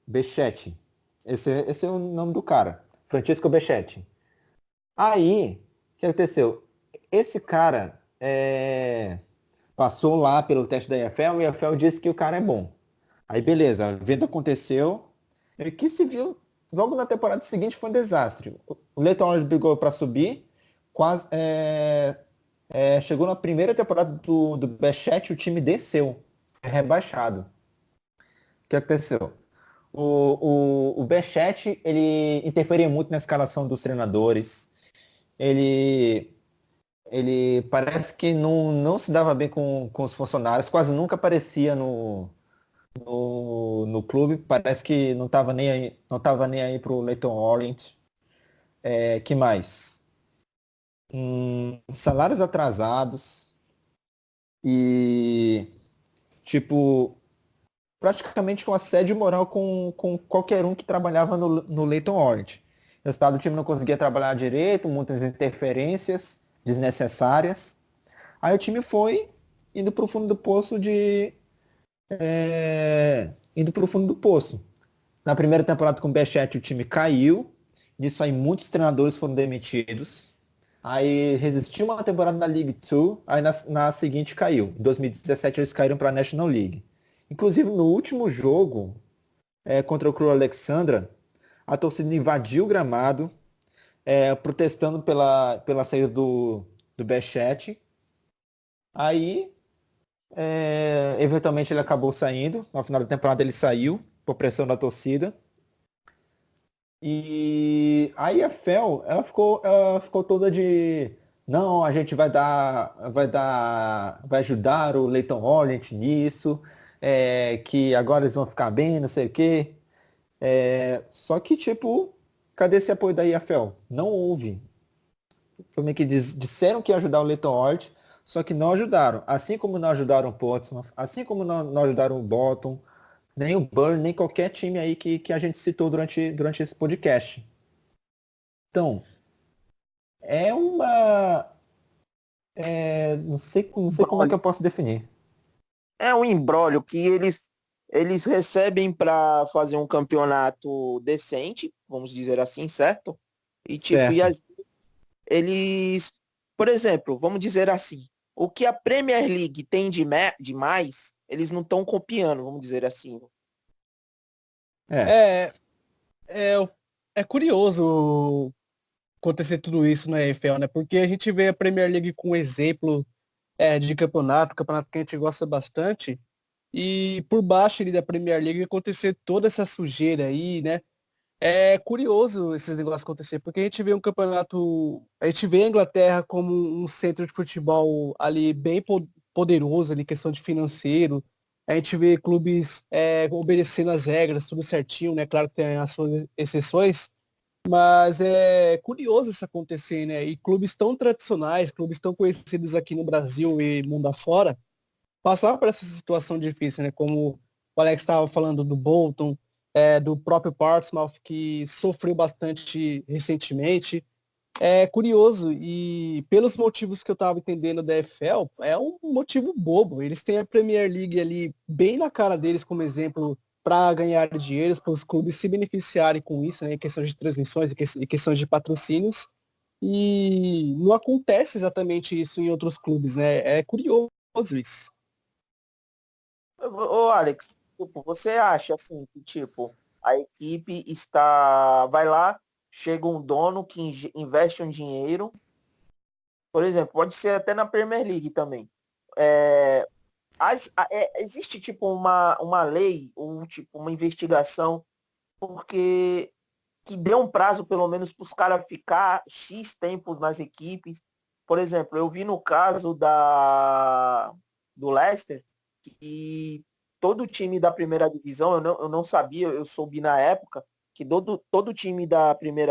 Becchetti. Esse é o nome do cara. Francesco Becchetti. Aí, o que aconteceu? Esse cara passou lá pelo teste da EFL e a EFL disse que o cara é bom. Aí beleza, a venda aconteceu. E que se viu logo na temporada seguinte foi um desastre. O Leyton Orient brigou para subir, quase chegou na primeira temporada do Bechet, o time desceu, foi rebaixado. O que aconteceu? O Bechet, ele interferia muito na escalação dos treinadores. Ele parece que não se dava bem com os funcionários, quase nunca aparecia no clube, parece que não estava nem aí pro Leyton Orient. Que mais? Salários atrasados e, tipo, praticamente um assédio moral com qualquer um que trabalhava no Leyton Orient. O resultado, do time não conseguia trabalhar direito, muitas interferências desnecessárias. Aí o time foi indo para o fundo do poço indo para o fundo do poço. Na primeira temporada com o Bechet, o time caiu. Nisso aí muitos treinadores foram demitidos. Aí resistiu uma temporada na League 2, aí na seguinte caiu. Em 2017 eles caíram para a National League. Inclusive no último jogo contra o Crewe Alexandra, a torcida invadiu o gramado, protestando pela saída do Bechet. Aí, eventualmente ele acabou saindo. No final da temporada ele saiu, por pressão da torcida. E aí a EFL, ela ficou toda de não, a gente vai ajudar o Leyton Orient nisso, que agora eles vão ficar bem, não sei o quê. Só que, tipo, cadê esse apoio da EFL? Não houve. Como é que disseram que ia ajudar o Leyton Orient, só que não ajudaram. Assim como não ajudaram o Portsmouth, assim como não ajudaram o Bolton, nem o Burn, nem qualquer time aí que a gente citou durante esse podcast. Então, é uma... não sei como é que eu posso definir. É um imbróglio que eles recebem para fazer um campeonato decente, vamos dizer assim, certo? E tipo, Certo. eles, por exemplo, vamos dizer assim, o que a Premier League tem de mais, eles não estão copiando, vamos dizer assim. É, é, é curioso acontecer tudo isso na EFL, né? Porque a gente vê a Premier League com um exemplo de campeonato que a gente gosta bastante, e por baixo ali da Premier League acontecer toda essa sujeira aí, né? É curioso esses negócios acontecer, porque a gente vê um campeonato, a gente vê a Inglaterra como um centro de futebol ali bem poderoso ali, em questão de financeiro. A gente vê clubes obedecendo as regras, tudo certinho, né? Claro que tem as suas exceções, mas é curioso isso acontecer, né? E clubes tão tradicionais, clubes tão conhecidos aqui no Brasil e mundo afora, passar por essa situação difícil, né? Como o Alex estava falando do Bolton, do próprio Portsmouth, que sofreu bastante recentemente. É curioso, e pelos motivos que eu estava entendendo da EFL, é um motivo bobo. Eles têm a Premier League ali bem na cara deles como exemplo para ganhar dinheiro, para os clubes se beneficiarem com isso, né, em questão de transmissões e questão de patrocínios. E não acontece exatamente isso em outros clubes, né? É curioso isso. Ô, Alex, tipo, você acha assim que tipo a equipe vai lá, chega um dono que investe um dinheiro, por exemplo, pode ser até na Premier League também. É, existe tipo uma lei ou tipo uma investigação porque que dê um prazo pelo menos para os caras ficar X tempos nas equipes. Por exemplo, eu vi no caso do Leicester que todo time da primeira divisão, eu não sabia, eu soube na época, que todo time da Premier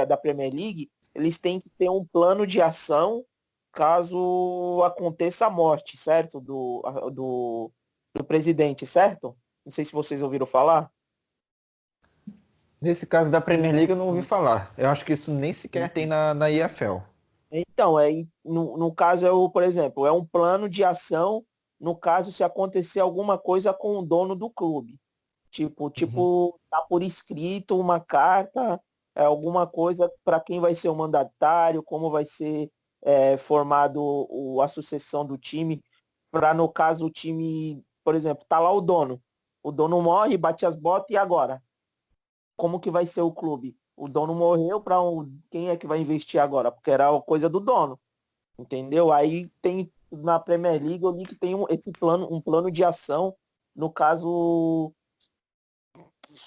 League, eles têm que ter um plano de ação caso aconteça a morte, certo? Do presidente, certo? Não sei se vocês ouviram falar. Nesse caso da Premier League eu não ouvi falar. Eu acho que isso nem sequer tem na EFL. Então, no caso, por exemplo, é um plano de ação no caso se acontecer alguma coisa com o dono do clube. Uhum. Tá por escrito uma carta, alguma coisa para quem vai ser o mandatário, como vai ser. formado a sucessão do time, para, no caso, o time, por exemplo, tá lá o dono morre, bate as botas, e agora? Como que vai ser o clube? O dono morreu, quem é que vai investir agora? Porque era a coisa do dono, entendeu? Aí tem na Premier League, eu li que tem um plano de ação, no caso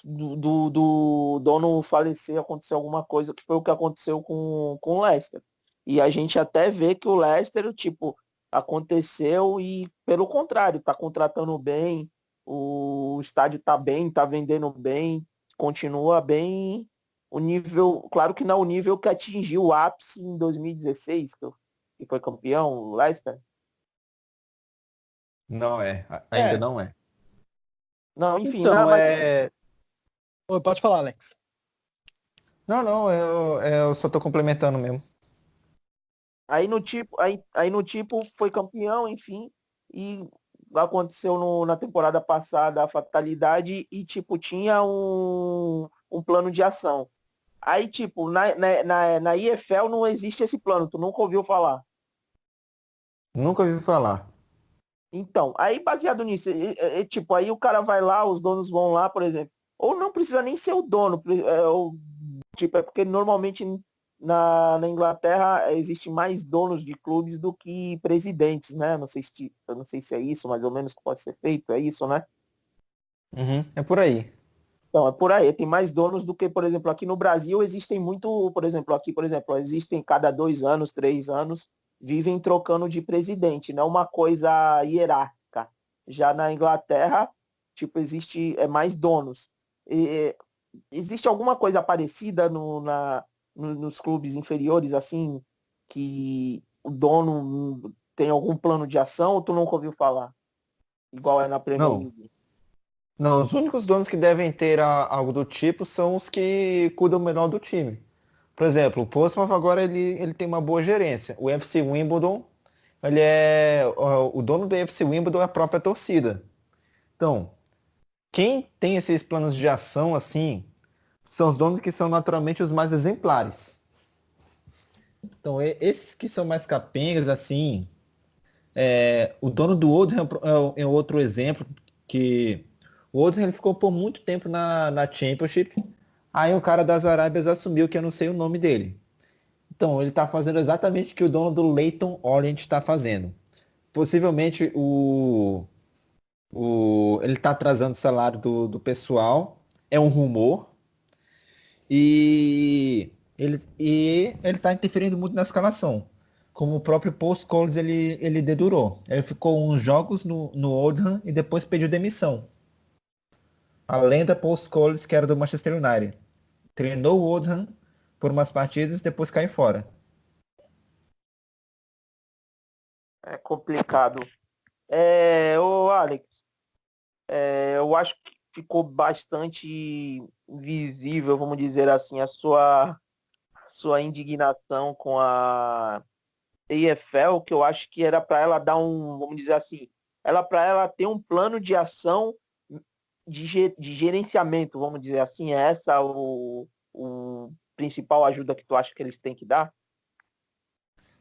do dono falecer, acontecer alguma coisa, que foi o que aconteceu com o Leicester. E a gente até vê que o Leicester, tipo, aconteceu e, pelo contrário, tá contratando bem, o estádio tá bem, tá vendendo bem, continua bem o nível, claro que não é o nível que atingiu o ápice em 2016, que foi campeão, o Leicester. Não é, ainda É, não é. Não, enfim, não, então, mas pode falar, Alex. Não, eu só tô complementando mesmo. aí no tipo foi campeão, enfim, e aconteceu na temporada passada a fatalidade e tipo tinha um plano de ação. Aí tipo na EFL não existe esse plano, tu nunca ouviu falar. Nunca ouvi falar. Então, aí baseado nisso, tipo, aí o cara vai lá, os donos vão lá, por exemplo, ou não precisa nem ser o dono, tipo, é porque normalmente na Inglaterra existe mais donos de clubes do que presidentes, né? Eu não sei se é isso, mais ou menos, que pode ser feito, é isso, né? Uhum, é por aí. Então, é por aí, tem mais donos do que, por exemplo, aqui no Brasil existem muito, por exemplo, aqui, por exemplo, existem cada 2 anos, 3 anos, vivem trocando de presidente, não é uma coisa hierárquica. Já na Inglaterra, tipo, mais donos. E, existe alguma coisa parecida nos clubes inferiores, assim, que o dono tem algum plano de ação ou tu nunca ouviu falar? Igual é na Premier Não, League. não, os únicos donos que devem ter algo do tipo são os que cuidam melhor do time. Por exemplo, o Portsmouth agora ele tem uma boa gerência. O FC Wimbledon, o dono do FC Wimbledon é a própria torcida. Então, quem tem esses planos de ação assim, são os donos que são naturalmente os mais exemplares. Então, esses que são mais capengas assim, o dono do Oldham é outro exemplo que o Oldham ele ficou por muito tempo na Championship. Aí o cara das Arábias assumiu que eu não sei o nome dele. Então, ele está fazendo exatamente o que o dono do Leyton Orient está fazendo. Possivelmente ele está atrasando o salário do pessoal. É um rumor. E ele está interferindo muito na escalação. Como o próprio Paul Scholes ele dedurou. Ele ficou uns jogos no Oldham e depois pediu demissão. A lenda Paul Scholes, que era do Manchester United. Treinou o Oldham por umas partidas e depois caiu fora. É complicado. Ô Alex, eu acho que ficou bastante visível, vamos dizer assim, a sua indignação com a EFL, que eu acho que era para ela dar vamos dizer assim, para ela ter um plano de ação de gerenciamento, vamos dizer assim, é essa o principal ajuda que tu acha que eles têm que dar?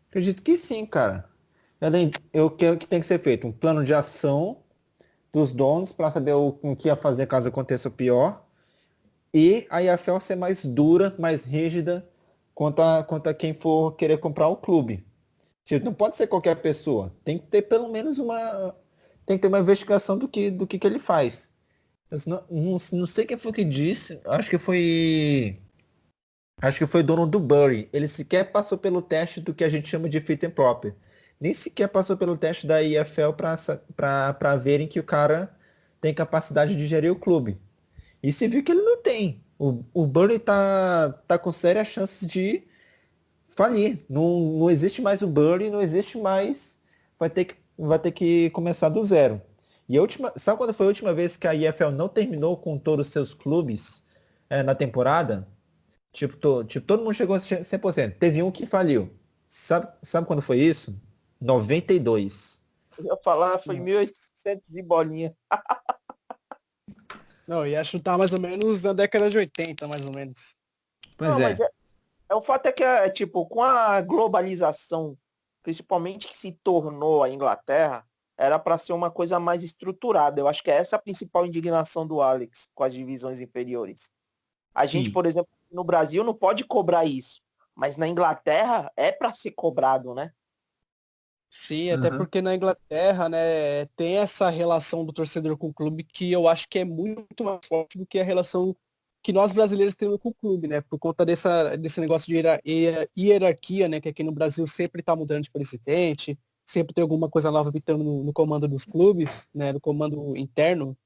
Acredito que sim, cara. O que tem que ser feito? Um plano de ação dos donos para saber o que ia fazer caso aconteça o pior. E a EFL ser mais dura, mais rígida quanto a quem for querer comprar o clube. Tipo, não pode ser qualquer pessoa. Tem que ter pelo menos uma. Tem que ter uma investigação do que ele faz. Eu não sei quem foi que disse. Acho que foi o dono do Bury. Ele sequer passou pelo teste do que a gente chama de fit and proper. Nem sequer passou pelo teste da EFL para verem que o cara tem capacidade de gerir o clube. E se viu que ele não tem. O Bury tá com sérias chances de falir. Não existe mais o Bury, não existe mais. Vai ter que começar do zero. E sabe quando foi a última vez que a EFL não terminou com todos os seus clubes na temporada? Tipo, todo mundo chegou a 100%. Teve um que faliu. Sabe quando foi isso? 92. Eu ia falar, foi Nossa. 1.800 e bolinha. Não, ia chutar mais ou menos na década de 80, mais ou menos. Pois Não, mas é. o fato é que, tipo, com a globalização principalmente que se tornou a Inglaterra, era para ser uma coisa mais estruturada. Eu acho que é essa a principal indignação do Alex com as divisões inferiores. A gente, Sim. por exemplo, no Brasil não pode cobrar isso, mas na Inglaterra é para ser cobrado, né? Sim, até porque na Inglaterra, né, tem essa relação do torcedor com o clube que eu acho que é muito mais forte do que a relação que nós brasileiros temos com o clube, né? Por conta desse negócio de hierarquia, né? Que aqui no Brasil sempre está mudando de presidente, sempre tem alguma coisa nova pitando no comando dos clubes, né? No comando interno,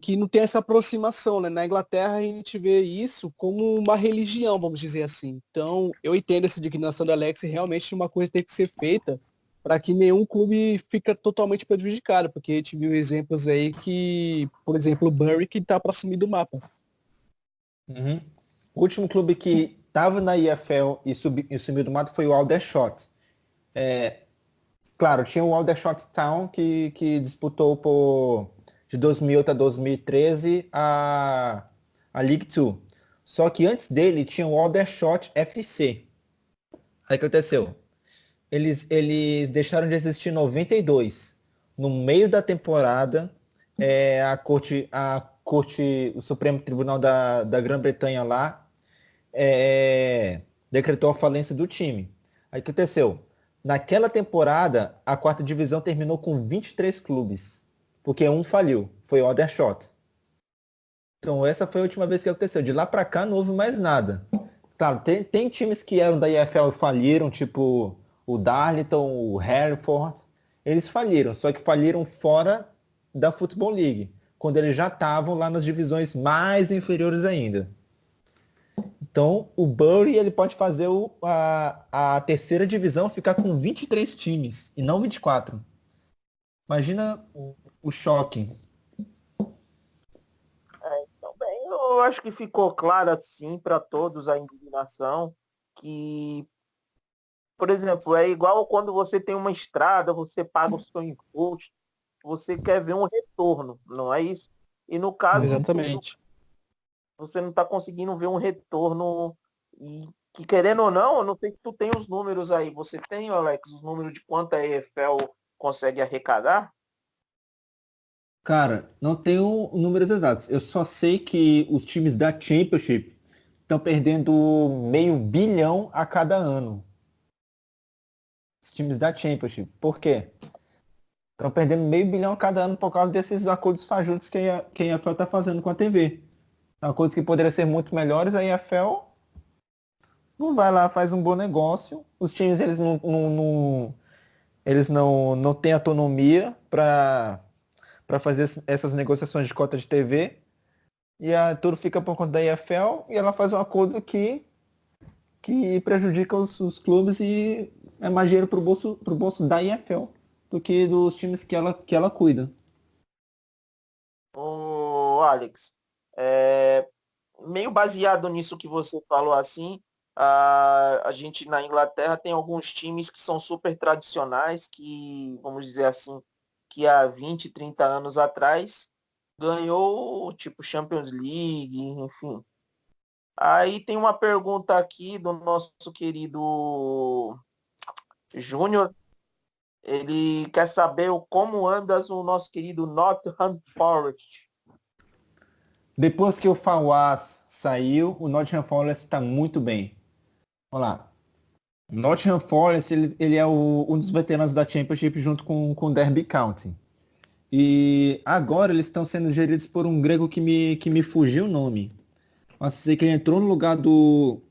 que não tem essa aproximação, né? Na Inglaterra a gente vê isso como uma religião, vamos dizer assim. Então, eu entendo essa indignação do Alex, e realmente uma coisa tem que ser feita para que nenhum clube fica totalmente prejudicado, porque a gente viu exemplos aí que, por exemplo, o Bury que tá para sumir do mapa. Uhum. O último clube que estava na EFL e sumiu do mato foi o Aldershot. Claro, tinha o Aldershot Town que disputou de 2008 a 2013 a League Two. Só que antes dele tinha o Aldershot FC. Aí o que aconteceu? Eles deixaram de existir em 92. No meio da temporada, o Supremo Tribunal da Grã-Bretanha lá decretou a falência do time. Aí o que aconteceu? Naquela temporada, a quarta divisão terminou com 23 clubes, porque um faliu, foi o Aldershot. Então essa foi a última vez que aconteceu. De lá para cá não houve mais nada. Claro, tem times que eram da EFL e faliram, tipo o Darlington, o Hereford. Eles faliram, só que faliram fora da Football League, quando eles já estavam lá nas divisões mais inferiores ainda. Então, o Bury ele pode fazer a terceira divisão ficar com 23 times e não 24. Imagina o choque. Também eu acho que ficou claro assim para todos a indignação que, por exemplo, é igual quando você tem uma estrada, você paga o seu imposto, você quer ver um retorno, não é isso? E no caso, Exatamente. você não está conseguindo ver um retorno e que, querendo ou não, eu não sei se tu tem os números aí. Você tem, Alex, os números de quanto a EFL consegue arrecadar? Cara, não tenho números exatos. Eu só sei que os times da Championship estão perdendo $500 milhão a cada ano. Os times da Championship. Por quê? Estão perdendo $500 milhão a cada ano por causa desses acordos fajutos que a EFL está fazendo com a TV. Acordos que poderiam ser muito melhores, a EFL não vai lá, faz um bom negócio. Os times eles não têm autonomia para fazer essas negociações de cota de TV. E tudo fica por conta da EFL e ela faz um acordo que prejudica os clubes e é mais dinheiro pro bolso da EFL do que dos times que ela cuida. Ô, Alex, meio baseado nisso que você falou assim, a gente na Inglaterra tem alguns times que são super tradicionais, que, vamos dizer assim, que há 20, 30 anos atrás ganhou tipo Champions League, enfim. Aí tem uma pergunta aqui do nosso querido Júnior. Ele quer saber como andas o nosso querido Nottingham Forest. Depois que o Fawaz saiu, o Nottingham Forest está muito bem. Vamos lá. O Nottingham Forest ele é um dos veteranos da Championship junto com o Derby County. E agora eles estão sendo geridos por um grego que me fugiu o nome. Mas sei que ele entrou no lugar do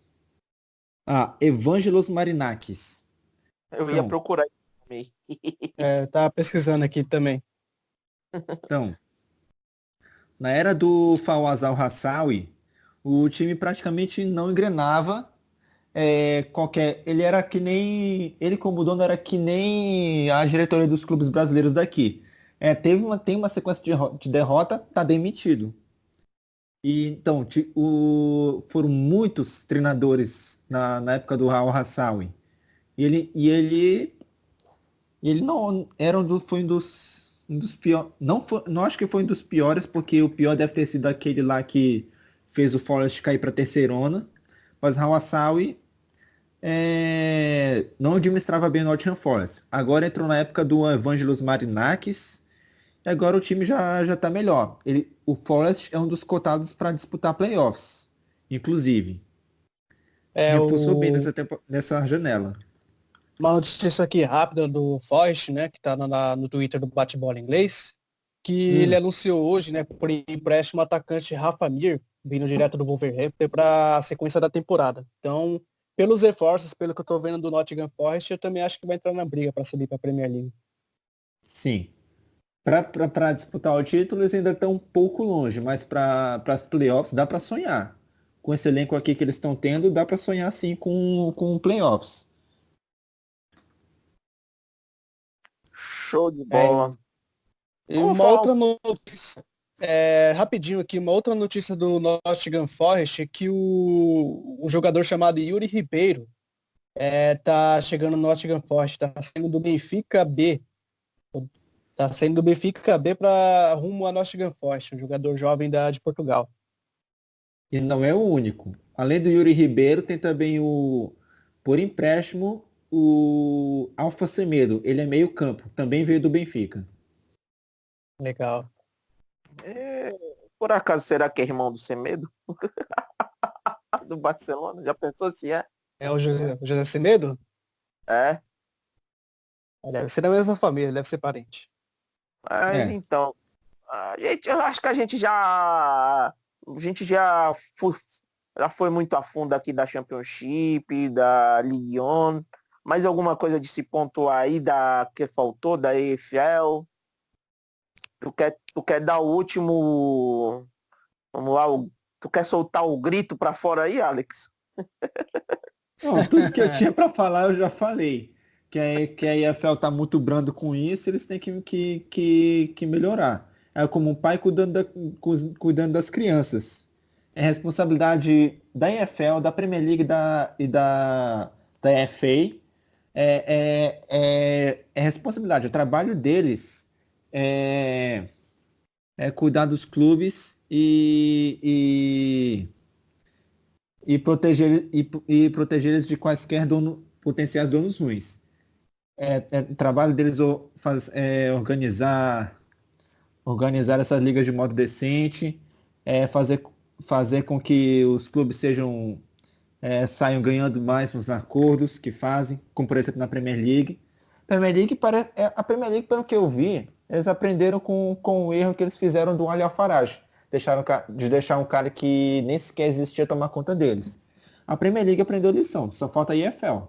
Evangelos Marinakis. Eu ia procurar também. Tava pesquisando aqui também. Então, na era do Fawaz Al-Hassawi, o time praticamente não engrenava. Ele como dono era que nem a diretoria dos clubes brasileiros daqui. Tem uma sequência de derrota, tá demitido. E então foram muitos treinadores na época do Al-Hassawi. E ele não era foi um dos piores. Não acho que foi um dos piores, porque o pior deve ter sido aquele lá que fez o Forest cair para terceirona. Mas Al-Hassawi não administrava bem o Nottingham Forest. Agora entrou na época do Evangelos Marinakis e agora o time já tá melhor. O Forest é um dos cotados para disputar playoffs, inclusive. Se É reforçou bem o... nessa janela. Uma notícia aqui rápida do Forrest, né, que tá no Twitter do Bate-Bola Inglês, que ele anunciou hoje, né, por empréstimo o atacante Rafa Mir, vindo direto do Wolverhampton para a sequência da temporada. Então, pelos reforços, pelo que eu tô vendo do Nottingham Forest, eu também acho que vai entrar na briga para subir para a Premier League. Sim. Para disputar o título, eles ainda estão um pouco longe, mas para as playoffs dá para sonhar. Com esse elenco aqui que eles estão tendo, dá para sonhar sim com playoffs. Show de bola. E uma outra notícia, rapidinho aqui, uma outra notícia do Nottingham Forest é que um jogador chamado Yuri Ribeiro tá chegando no Nottingham Forest, tá saindo do Benfica B. Tá saindo do Benfica B para rumo a Nottingham Forest, um jogador jovem de Portugal. E não é o único. Além do Yuri Ribeiro, tem também por empréstimo, o Alfa Semedo. Ele é meio campo, também veio do Benfica. Legal. Por acaso, será que é irmão do Semedo? Do Barcelona? Já pensou se é? É o José Semedo? É. Deve ser da mesma família, deve ser parente. Mas então, eu acho que a gente já foi muito a fundo aqui da Championship, da Ligue 1. Mais alguma coisa de se pontuar aí que faltou da EFL? Tu quer dar o último... Vamos lá, tu quer soltar o grito pra fora aí, Alex? Não, tudo que eu tinha para falar eu já falei. Que a EFL tá muito brando com isso, eles têm que melhorar. É como um pai cuidando das crianças. É responsabilidade da EFL, da Premier League e da FA. É responsabilidade, é trabalho deles. Cuidar dos clubes e proteger eles de quaisquer potenciais donos ruins. Trabalho deles organizar essas ligas de modo decente, fazer com que os clubes saiam ganhando mais nos acordos que fazem, como por exemplo na Premier League. A Premier League, pelo que eu vi, eles aprenderam com o erro que eles fizeram do Ali Al-Faraj, de deixar um cara que nem sequer existia tomar conta deles. A Premier League aprendeu lição, só falta a EFL.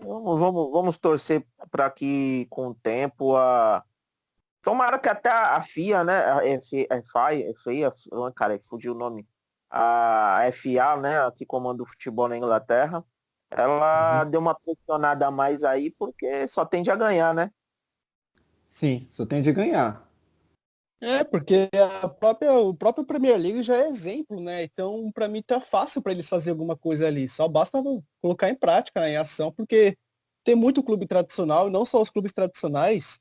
Vamos torcer para que com o tempo tomara que até a FIA, né? Cara, fugiu o nome. A FA, né? Que comanda o futebol na Inglaterra. Ela deu uma pressionada a mais aí porque só tende a ganhar, né? Sim, só tende a ganhar. Porque o próprio Premier League já é exemplo, né? Então, para mim, tá fácil para eles fazer alguma coisa ali. Só basta colocar em prática, né, em ação, porque tem muito clube tradicional, e não só os clubes tradicionais,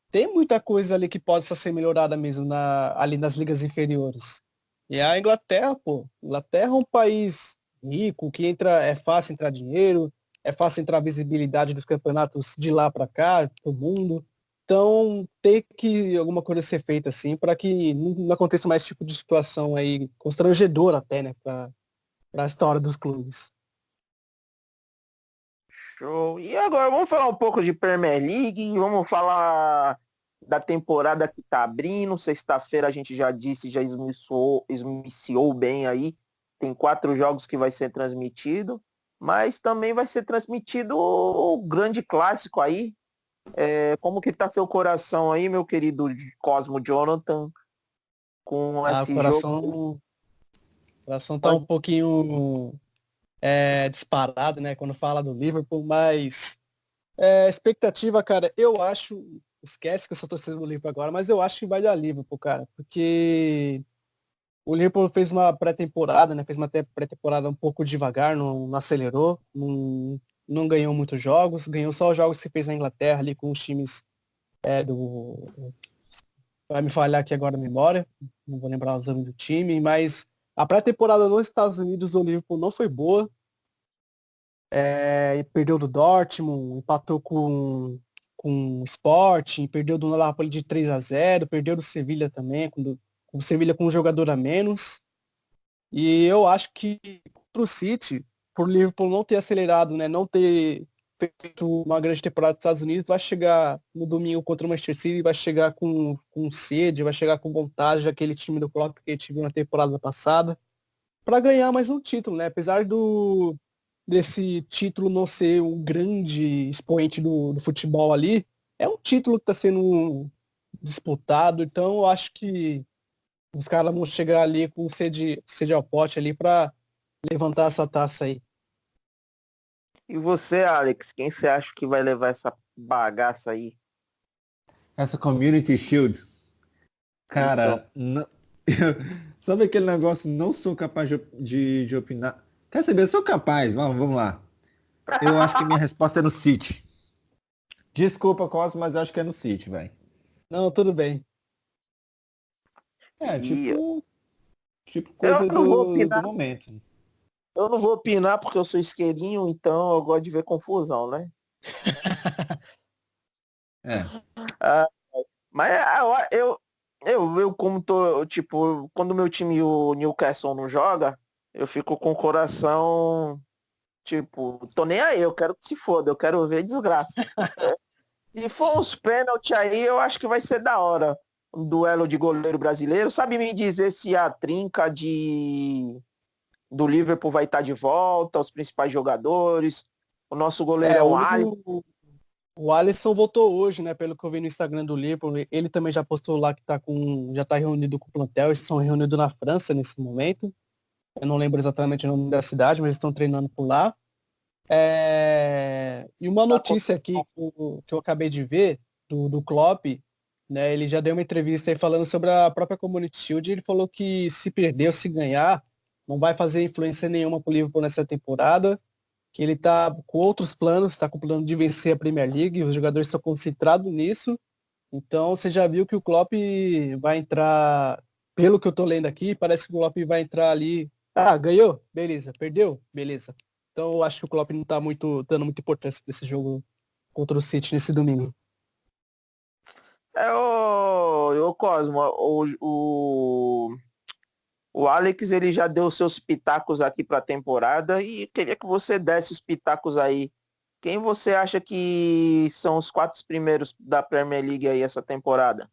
tem muita coisa ali que pode ser melhorada mesmo ali nas ligas inferiores. E a Inglaterra, Inglaterra é um país rico, que é fácil entrar dinheiro, é fácil entrar visibilidade dos campeonatos de lá para cá, do mundo. Então, tem que alguma coisa ser feita assim para que não aconteça mais esse tipo de situação aí constrangedora até, né, para a história dos clubes. Show. E agora vamos falar um pouco de Premier League, vamos falar da temporada que tá abrindo. Sexta-feira a gente já disse, já esmiciou bem aí. Tem 4 jogos que vai ser transmitido, mas também vai ser transmitido o grande clássico aí. Como que tá seu coração aí, meu querido Cosmo Jonathan, com esse jogo? O coração tá um pouquinho disparado, né, quando fala do Liverpool, mas expectativa, cara, eu acho, esquece que eu sou torcedor do Liverpool agora, mas eu acho que vai dar Liverpool, cara, porque o Liverpool fez uma pré-temporada, né, fez uma pré-temporada um pouco devagar, não acelerou, não ganhou muitos jogos, ganhou só os jogos que fez na Inglaterra ali com os times vai me falhar aqui agora a memória, não vou lembrar os nomes do time, mas a pré-temporada nos Estados Unidos do Liverpool não foi boa, E perdeu do Dortmund, empatou com o Sporting, perdeu do Napoli de 3-0, perdeu do Sevilha também, com o Sevilha com um jogador a menos. E eu acho que para o City, por Liverpool não ter acelerado, né, não ter feito uma grande temporada nos Estados Unidos, vai chegar no domingo contra o Manchester City, vai chegar com sede, vai chegar com vontade daquele time do Klopp que a gente viu na temporada passada, para ganhar mais um título, né? Apesar desse título não ser um grande expoente do futebol ali, é um título que está sendo disputado, então eu acho que os caras vão chegar ali com sede ao pote ali para levantar essa taça aí. E você, Alex, quem você acha que vai levar essa bagaça aí? Essa Community Shield. Cara, sabe aquele negócio? Não sou capaz de opinar. Quer saber? Eu sou capaz. Vamos lá. Eu acho que minha resposta é no City. Desculpa, Cosmo, mas eu acho que é no City, velho. Não, tudo bem. Tipo coisa Eu não vou do opinar. momento. Eu não vou opinar porque eu sou isqueirinho, então eu gosto de ver confusão, né? É. Mas eu como tô, tipo, quando meu time, o Newcastle, não joga, eu fico com o coração, tipo, tô nem aí, eu quero que se foda, eu quero ver desgraça. Se for uns pênaltis aí, eu acho que vai ser da hora. Um duelo de goleiro brasileiro. Sabe me dizer se a trinca do Liverpool vai estar de volta, os principais jogadores? O nosso goleiro é um Alisson. O Alisson voltou hoje, né? Pelo que eu vi no Instagram do Liverpool. Ele também já postou lá que já tá reunido com o plantel. Eles estão reunidos na França nesse momento. Eu não lembro exatamente o nome da cidade, mas eles estão treinando por lá. E uma notícia aqui que eu acabei de ver do Klopp, né? Ele já deu uma entrevista aí falando sobre a própria Community Shield. Ele falou que se perder ou se ganhar, não vai fazer influência nenhuma pro Liverpool nessa temporada, que ele tá com outros planos, tá com o plano de vencer a Premier League, os jogadores estão concentrados nisso. Então você já viu que o Klopp vai entrar, pelo que eu tô lendo aqui, parece que o Klopp vai entrar ali. Ah, ganhou? Beleza. Perdeu? Beleza. Então eu acho que o Klopp não tá dando muita importância para esse jogo contra o City nesse domingo. Ô Cosmo, o Alex, ele já deu seus pitacos aqui para a temporada e queria que você desse os pitacos aí. Quem você acha que são os 4 primeiros da Premier League aí essa temporada?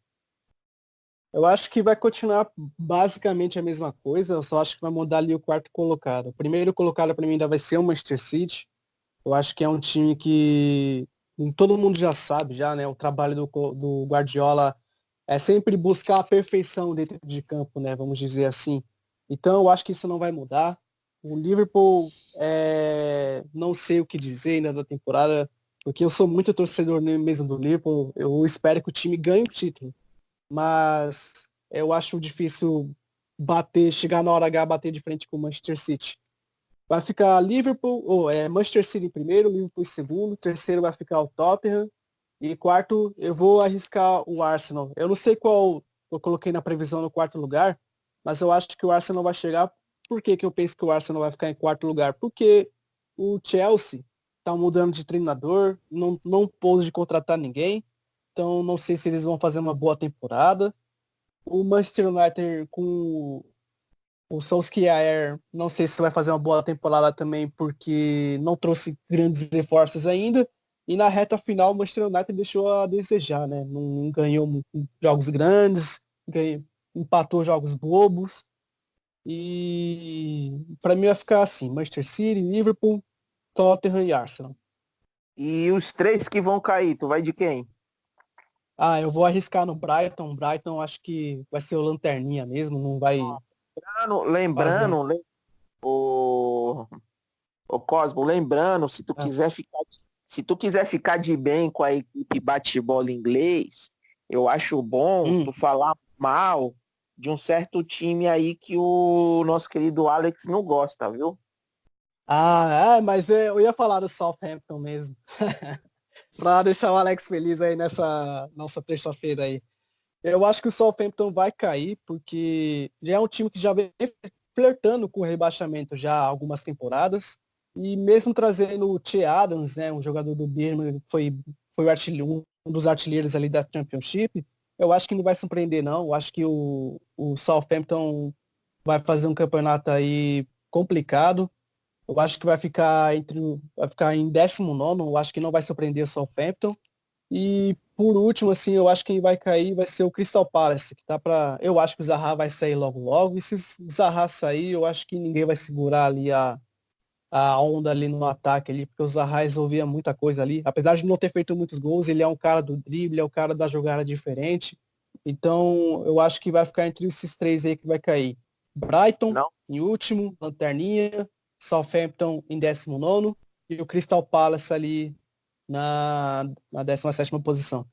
Eu acho que vai continuar basicamente a mesma coisa, eu só acho que vai mudar ali o quarto colocado. O primeiro colocado para mim ainda vai ser o Manchester City. Eu acho que é um time que todo mundo já sabe, já, né? O trabalho do Guardiola é sempre buscar a perfeição dentro de campo, né? Vamos dizer assim. Então eu acho que isso não vai mudar. O Liverpool, não sei o que dizer ainda da temporada, porque eu sou muito torcedor mesmo do Liverpool. Eu espero que o time ganhe o título, mas eu acho difícil chegar na hora H, bater de frente com o Manchester City. Vai ficar Manchester City em primeiro, Liverpool em segundo, terceiro vai ficar o Tottenham, e quarto eu vou arriscar o Arsenal. Eu não sei qual eu coloquei na previsão no quarto lugar, mas eu acho que o Arsenal vai chegar. Por que eu penso que o Arsenal vai ficar em quarto lugar? Porque o Chelsea está mudando de treinador, não pôs de contratar ninguém, então não sei se eles vão fazer uma boa temporada. O Manchester United com o Solskjaer, não sei se vai fazer uma boa temporada também, porque não trouxe grandes reforços ainda. E na reta final, o Manchester United deixou a desejar, né? Não ganhou jogos grandes, empatou jogos bobos. E para mim vai ficar assim, Manchester City, Liverpool, Tottenham e Arsenal. E os 3 que vão cair, tu vai de quem? Eu vou arriscar no Brighton. Brighton acho que vai ser o lanterninha mesmo, não vai... Lembrando, o Cosmo, lembrando, se tu quiser ficar de bem com a equipe bate-bola inglês, eu acho bom tu falar mal de um certo time aí que o nosso querido Alex não gosta, viu? Mas eu ia falar do Southampton mesmo. Pra deixar o Alex feliz aí nessa nossa terça-feira aí. Eu acho que o Southampton vai cair, porque já é um time que já vem flertando com o rebaixamento já há algumas temporadas. E mesmo trazendo o Che Adams, né, um jogador do Birmingham, que foi um dos artilheiros ali da Championship, eu acho que não vai surpreender, não. Eu acho que o Southampton vai fazer um campeonato aí complicado. Eu acho que vai ficar em 19º, eu acho que não vai surpreender o Southampton. E por último, assim, eu acho que quem vai cair vai ser o Crystal Palace, que eu acho que o Zaha vai sair logo logo, e se o Zaha sair, eu acho que ninguém vai segurar ali a onda ali no ataque ali, porque o Zaha resolvia muita coisa ali. Apesar de não ter feito muitos gols, ele é um cara do drible, é um cara da jogada diferente. Então, eu acho que vai ficar entre esses três aí que vai cair. Brighton Não. em último, lanterninha, Southampton em 19º e o Crystal Palace ali na 17ª posição.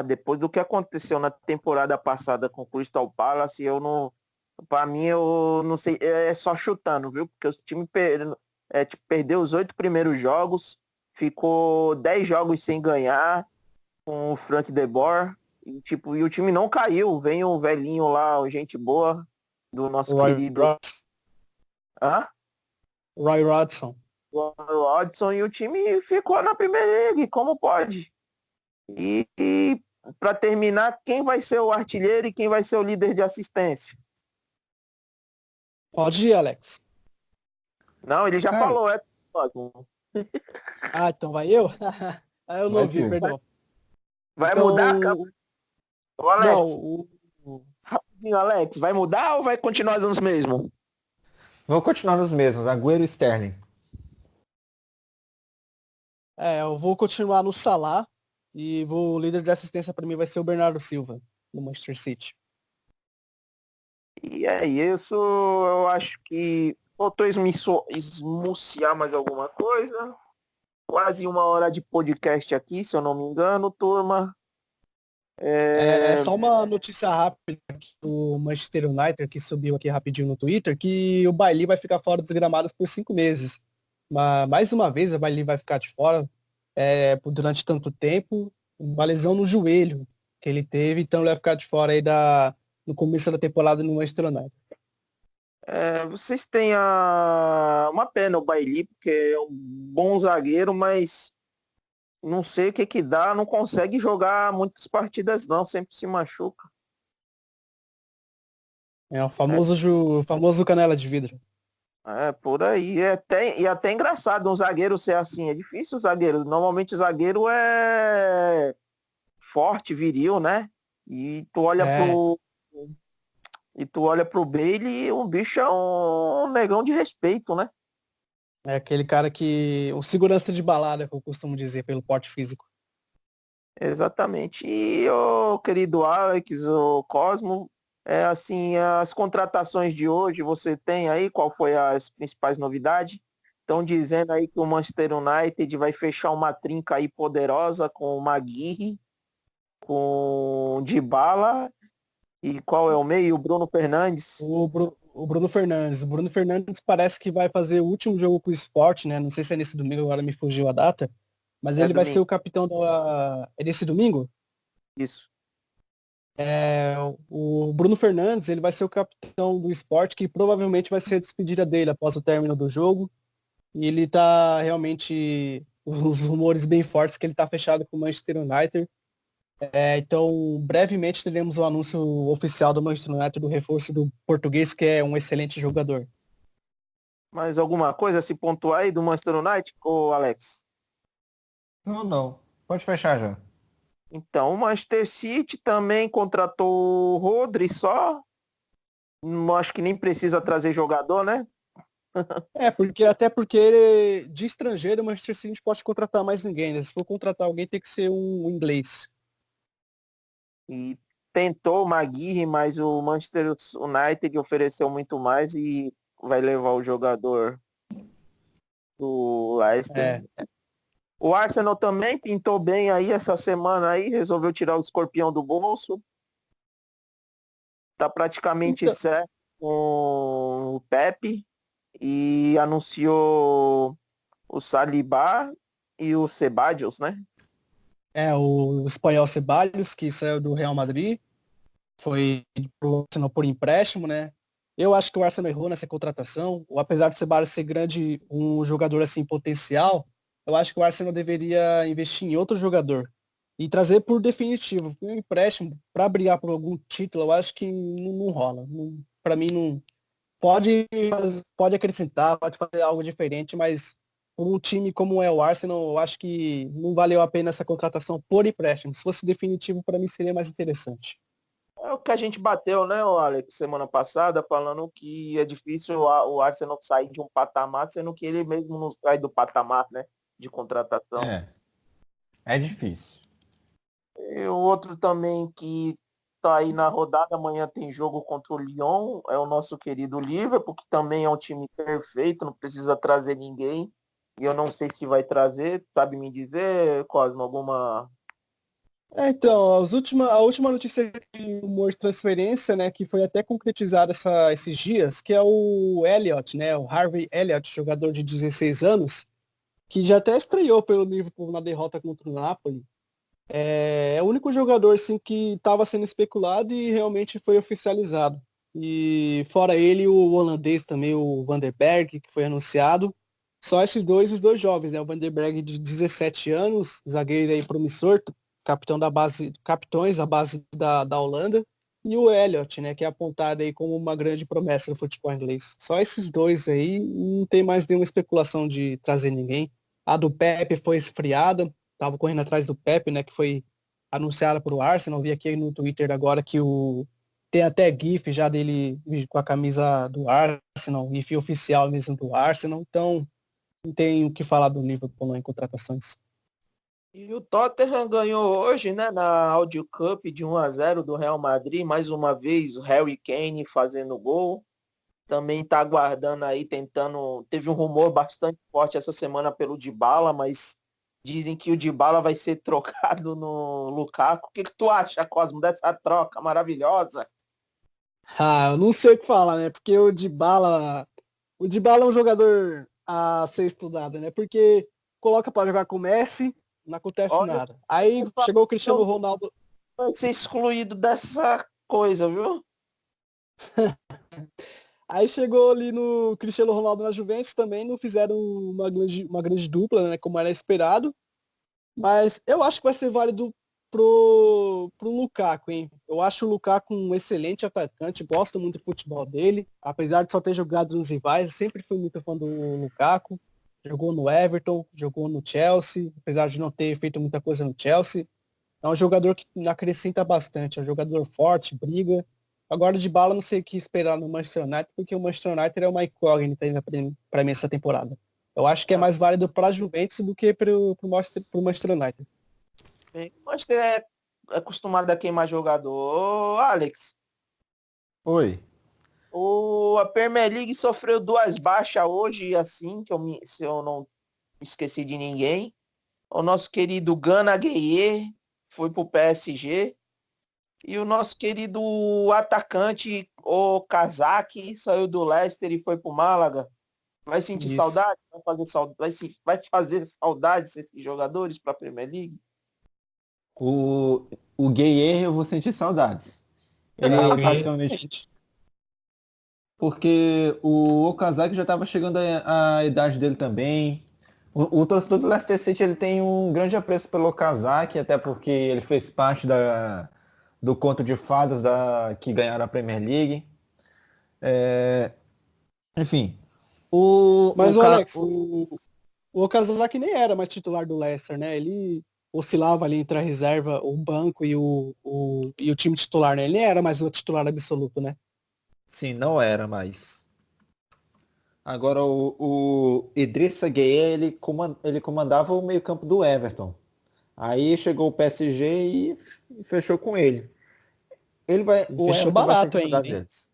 Depois do que aconteceu na temporada passada com o Crystal Palace, eu não. Pra mim, eu não sei. É só chutando, viu? Porque o time perdeu os 8 primeiros jogos, ficou 10 jogos sem ganhar com o Frank De Boer. E o time não caiu. Vem o velhinho lá, o gente boa, do nosso querido. Roy Hodgson. O Hodgson, e o time ficou na Premier League, como pode? E para terminar, quem vai ser o artilheiro e quem vai ser o líder de assistência? Pode ir, Alex. Não, ele já falou, então vai eu? Eu não ouvi, perdão. Vai então, mudar, cara? O Alex. Não, Rapidinho, Alex, vai mudar ou vai continuar nos mesmos? Vou continuar nos mesmos, Agüero e Sterling. Eu vou continuar no Salah e o líder de assistência para mim vai ser o Bernardo Silva, do Manchester City. E é isso, eu acho que faltou esmuciar mais alguma coisa. Quase 1 hora de podcast aqui, se eu não me engano, turma. Só uma notícia rápida do Manchester United, que subiu aqui rapidinho no Twitter, que o Bailly vai ficar fora dos gramados por 5 meses. Mas, mais uma vez, o Bailly vai ficar de fora durante tanto tempo. Uma lesão no joelho que ele teve, então ele vai ficar de fora aí no começo da temporada no Manchester United. Vocês têm uma pena o Bailly, porque é um bom zagueiro, mas não sei o que dá, não consegue jogar muitas partidas não, sempre se machuca. É o famoso canela de vidro. Por aí. Até engraçado um zagueiro ser assim. É difícil o zagueiro. Normalmente o zagueiro é forte, viril, né? E tu olha pro Bailly, o bicho é um negão de respeito, né? É aquele cara um segurança de balada, que eu costumo dizer, pelo porte físico. Exatamente. E o querido Alex, o Cosmo, assim, as contratações de hoje, você tem aí, qual foi as principais novidades? Estão dizendo aí que o Manchester United vai fechar uma trinca aí poderosa com o Maguire, com o Dybala, e qual é o meio? O Bruno Fernandes. O Bruno Fernandes. O Bruno Fernandes parece que vai fazer o último jogo com o Sport, né? Não sei se é nesse domingo, agora me fugiu a data. Mas ele vai ser o capitão É nesse domingo? Isso. O Bruno Fernandes, ele vai ser o capitão do Sport, que provavelmente vai ser a despedida dele após o término do jogo. E ele tá realmente... Os rumores bem fortes que ele tá fechado com o Manchester United. Então, brevemente teremos o anúncio oficial do Manchester United do reforço do português, que é um excelente jogador. Mais alguma coisa a se pontuar aí do Manchester United, ou Alex? Não. Pode fechar já. Então, o Manchester City também contratou o Rodri só. Acho que nem precisa trazer jogador, né? Até porque de estrangeiro o Manchester City pode contratar mais ninguém, né? Se for contratar alguém tem que ser um inglês. E tentou o Maguire, mas o Manchester United ofereceu muito mais e vai levar o jogador do Leicester. O Arsenal também pintou bem aí essa semana aí, resolveu tirar o escorpião do bolso. Tá praticamente certo com o Pepe e anunciou o Saliba e o Ceballos, né? O espanhol Ceballos, que saiu do Real Madrid, foi pro Arsenal por empréstimo, né? Eu acho que o Arsenal errou nessa contratação. Apesar de Ceballos ser grande, um jogador assim potencial, eu acho que o Arsenal deveria investir em outro jogador e trazer por definitivo um empréstimo para brigar por algum título. Eu acho que não rola. Para mim não pode acrescentar, pode fazer algo diferente, mas por um time como é o Arsenal, eu acho que não valeu a pena essa contratação por empréstimo. Se fosse definitivo, para mim seria mais interessante. É o que a gente bateu, né, o Alex, semana passada, falando que é difícil o Arsenal sair de um patamar, sendo que ele mesmo não sai do patamar, né, de contratação. É difícil. E o outro também que tá aí na rodada, amanhã tem jogo contra o Lyon, é o nosso querido Liverpool, que também é um time perfeito, não precisa trazer ninguém. E eu não sei se vai trazer, sabe me dizer, Cosmo, alguma. Então, a última notícia de rumor de transferência, né, que foi até concretizada esses dias, que é o Elliott, né, o Harvey Elliott, jogador de 16 anos, que já até estreou pelo Liverpool na derrota contra o Napoli. É o único jogador assim, que estava sendo especulado e realmente foi oficializado. E fora ele, o holandês também, o Van der Berg, que foi anunciado. Só os dois jovens, né? O Van der Berg de 17 anos, zagueiro aí promissor, capitão da base, capitões da base da Holanda. E o Elliott, né? Que é apontado aí como uma grande promessa no futebol inglês. Só esses dois aí, não tem mais nenhuma especulação de trazer ninguém. A do Pepe foi esfriada, tava correndo atrás do Pepe, né, que foi anunciada para o Arsenal. Vi aqui no Twitter agora que tem até GIF já dele com a camisa do Arsenal, GIF oficial mesmo do Arsenal. Então, não tem o que falar do Liverpool não, em contratações. E o Tottenham ganhou hoje, né, na Audio Cup de 1-0 do Real Madrid, mais uma vez o Harry Kane fazendo gol. Também está aguardando aí, tentando. Teve um rumor bastante forte essa semana pelo Dybala, mas dizem que o Dybala vai ser trocado no Lukaku. O que tu acha, Cosmo, dessa troca maravilhosa? Ah, eu não sei o que falar, né? Porque o Dybala é um jogador a ser estudado, né? Porque coloca para jogar com o Messi, não acontece Olha, nada. Aí chegou o Cristiano não Ronaldo. vai ser excluído dessa coisa, viu? Aí chegou ali no Cristiano Ronaldo na Juventus também, não fizeram uma grande dupla, né? Como era esperado. Mas eu acho que vai ser válido pro Lukaku, hein? Eu acho o Lukaku um excelente atacante, gosto muito do futebol dele, apesar de só ter jogado nos rivais, eu sempre fui muito fã do Lukaku. Jogou no Everton, jogou no Chelsea, apesar de não ter feito muita coisa no Chelsea. É um jogador que acrescenta bastante, é um jogador forte, briga. Agora de bala não sei o que esperar no Manchester United, porque o Manchester United é uma incógnita ainda para mim essa temporada. Eu acho que é Ah, mais válido para a Juventus do que para o Manchester United. bem, mas é acostumado a queimar jogador. Ô, Alex, Oi. a Premier League sofreu duas baixas hoje, assim, se eu não esqueci de ninguém. O nosso querido Gana Gueye foi pro PSG. E o nosso querido atacante, o Kazak, saiu do Leicester e foi pro Málaga. Vai sentir Isso. saudade? Vai fazer saudades esses jogadores para a Premier League? O, o Gueye eu vou sentir saudades. Ele praticamente. Porque o Okazaki já estava chegando à idade dele também. O torcedor do Leicester City ele tem um grande apreço pelo Okazaki, até porque ele fez parte do conto de fadas que ganharam a Premier League. Enfim, Mas o Alex, o Okazaki nem era mais titular do Leicester, né? Ele oscilava ali entre a reserva, o banco e o time titular, né? Ele nem era mais o titular absoluto, né? sim, não era mais. Agora o Idrissa Gueye ele comandava o meio-campo do Everton. Aí chegou o PSG e fechou com ele. E O fechou Everton vai sentir barato ainda, saudades hein? deles.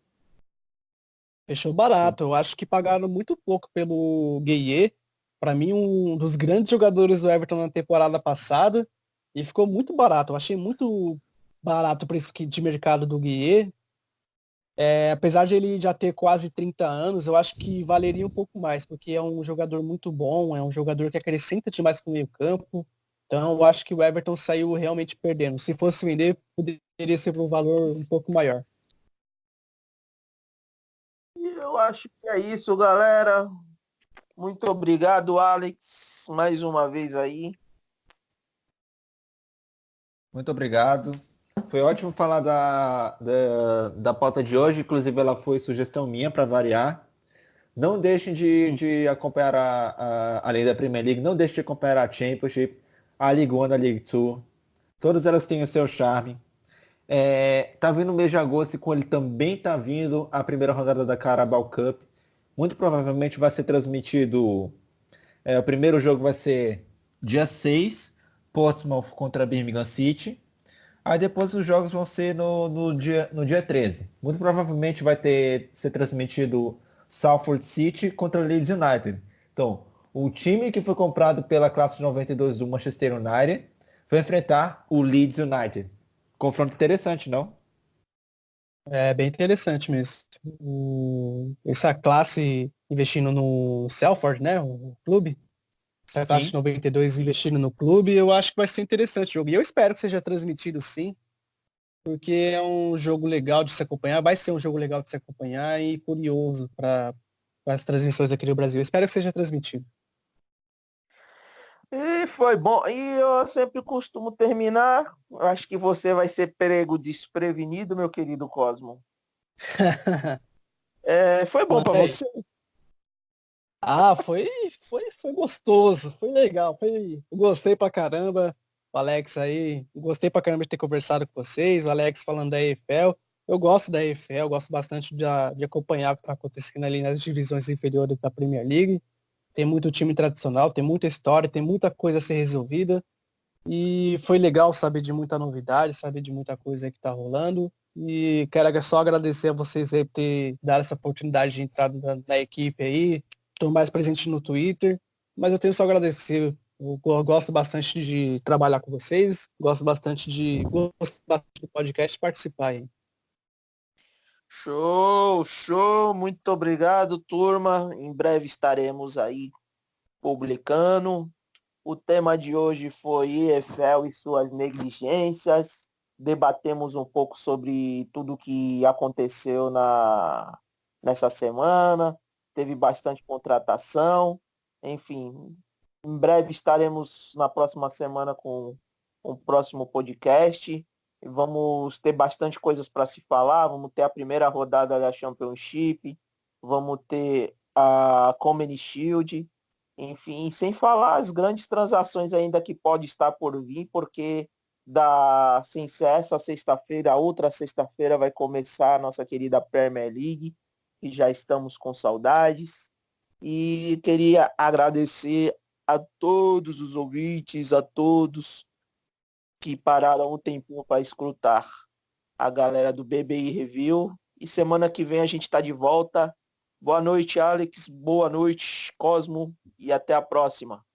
Fechou Sim. barato. Eu acho que pagaram muito pouco pelo Gueye. Para mim, um dos grandes jogadores do Everton na temporada passada. E ficou muito barato. Eu achei muito barato o preço de mercado do Gueye. Apesar de ele já ter quase 30 anos, eu acho que valeria um pouco mais, porque é um jogador muito bom, é um jogador que acrescenta demais com o meio campo. Então eu acho que o Everton saiu realmente perdendo. Se fosse vender, poderia ser por um valor um pouco maior. Eu acho que é isso, galera. Muito obrigado, Alex, mais uma vez aí. Muito obrigado. Foi ótimo falar da pauta de hoje, inclusive ela foi sugestão minha para variar. Não deixem de acompanhar além da Premier League, não deixem de acompanhar a Championship, a League One, a League Two. Todas elas têm o seu charme. Tá vindo o mês de agosto e com ele também tá vindo a primeira rodada da Carabao Cup. Muito provavelmente vai ser transmitido. O primeiro jogo vai ser dia 6, Portsmouth contra Birmingham City. Aí depois os jogos vão ser no dia 13. Muito provavelmente vai ser transmitido Salford City contra Leeds United. Então, o time que foi comprado pela classe de 92 do Manchester United vai enfrentar o Leeds United. Confronto interessante, não? É bem interessante mesmo. Essa classe investindo no Salford, né? O clube. Essa classe de 92 investindo no clube, eu acho que vai ser interessante o jogo. E eu espero que seja transmitido sim, porque é um jogo legal de se acompanhar, vai ser um jogo legal de se acompanhar e curioso para as transmissões aqui do Brasil. Eu espero que seja transmitido. E foi bom. E eu sempre costumo terminar. Acho que você vai ser pego desprevenido, meu querido Cosmo. Foi bom para você? Ah, foi gostoso, foi legal, eu gostei pra caramba, o Alex aí, gostei pra caramba de ter conversado com vocês, o Alex falando da EFL, eu gosto da EFL, gosto bastante de acompanhar o que tá acontecendo ali nas divisões inferiores da Premier League, tem muito time tradicional, tem muita história, tem muita coisa a ser resolvida, e foi legal saber de muita novidade, saber de muita coisa aí que tá rolando, e quero só agradecer a vocês aí por ter dado essa oportunidade de entrar na equipe aí, estou mais presente no Twitter, mas eu tenho só a agradecer. Eu gosto bastante de trabalhar com vocês, gosto bastante do podcast e participar aí. Show, show. Muito obrigado, turma. Em breve estaremos aí publicando. O tema de hoje foi EFL e suas negligências. Debatemos um pouco sobre tudo que aconteceu nessa semana. Teve bastante contratação. Enfim, em breve estaremos na próxima semana com o próximo podcast. Vamos ter bastante coisas para se falar. Vamos ter a primeira rodada da Championship. Vamos ter a Community Shield. Enfim, sem falar as grandes transações ainda que pode estar por vir, porque sem ser essa sexta-feira, a outra sexta-feira vai começar a nossa querida Premier League, e já estamos com saudades. E queria agradecer a todos os ouvintes, a todos que pararam um tempinho para escutar a galera do BBI Review. E semana que vem a gente está de volta. Boa noite, Alex. Boa noite, Cosmo. E até a próxima.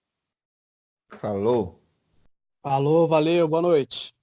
Falou. Falou, valeu, boa noite.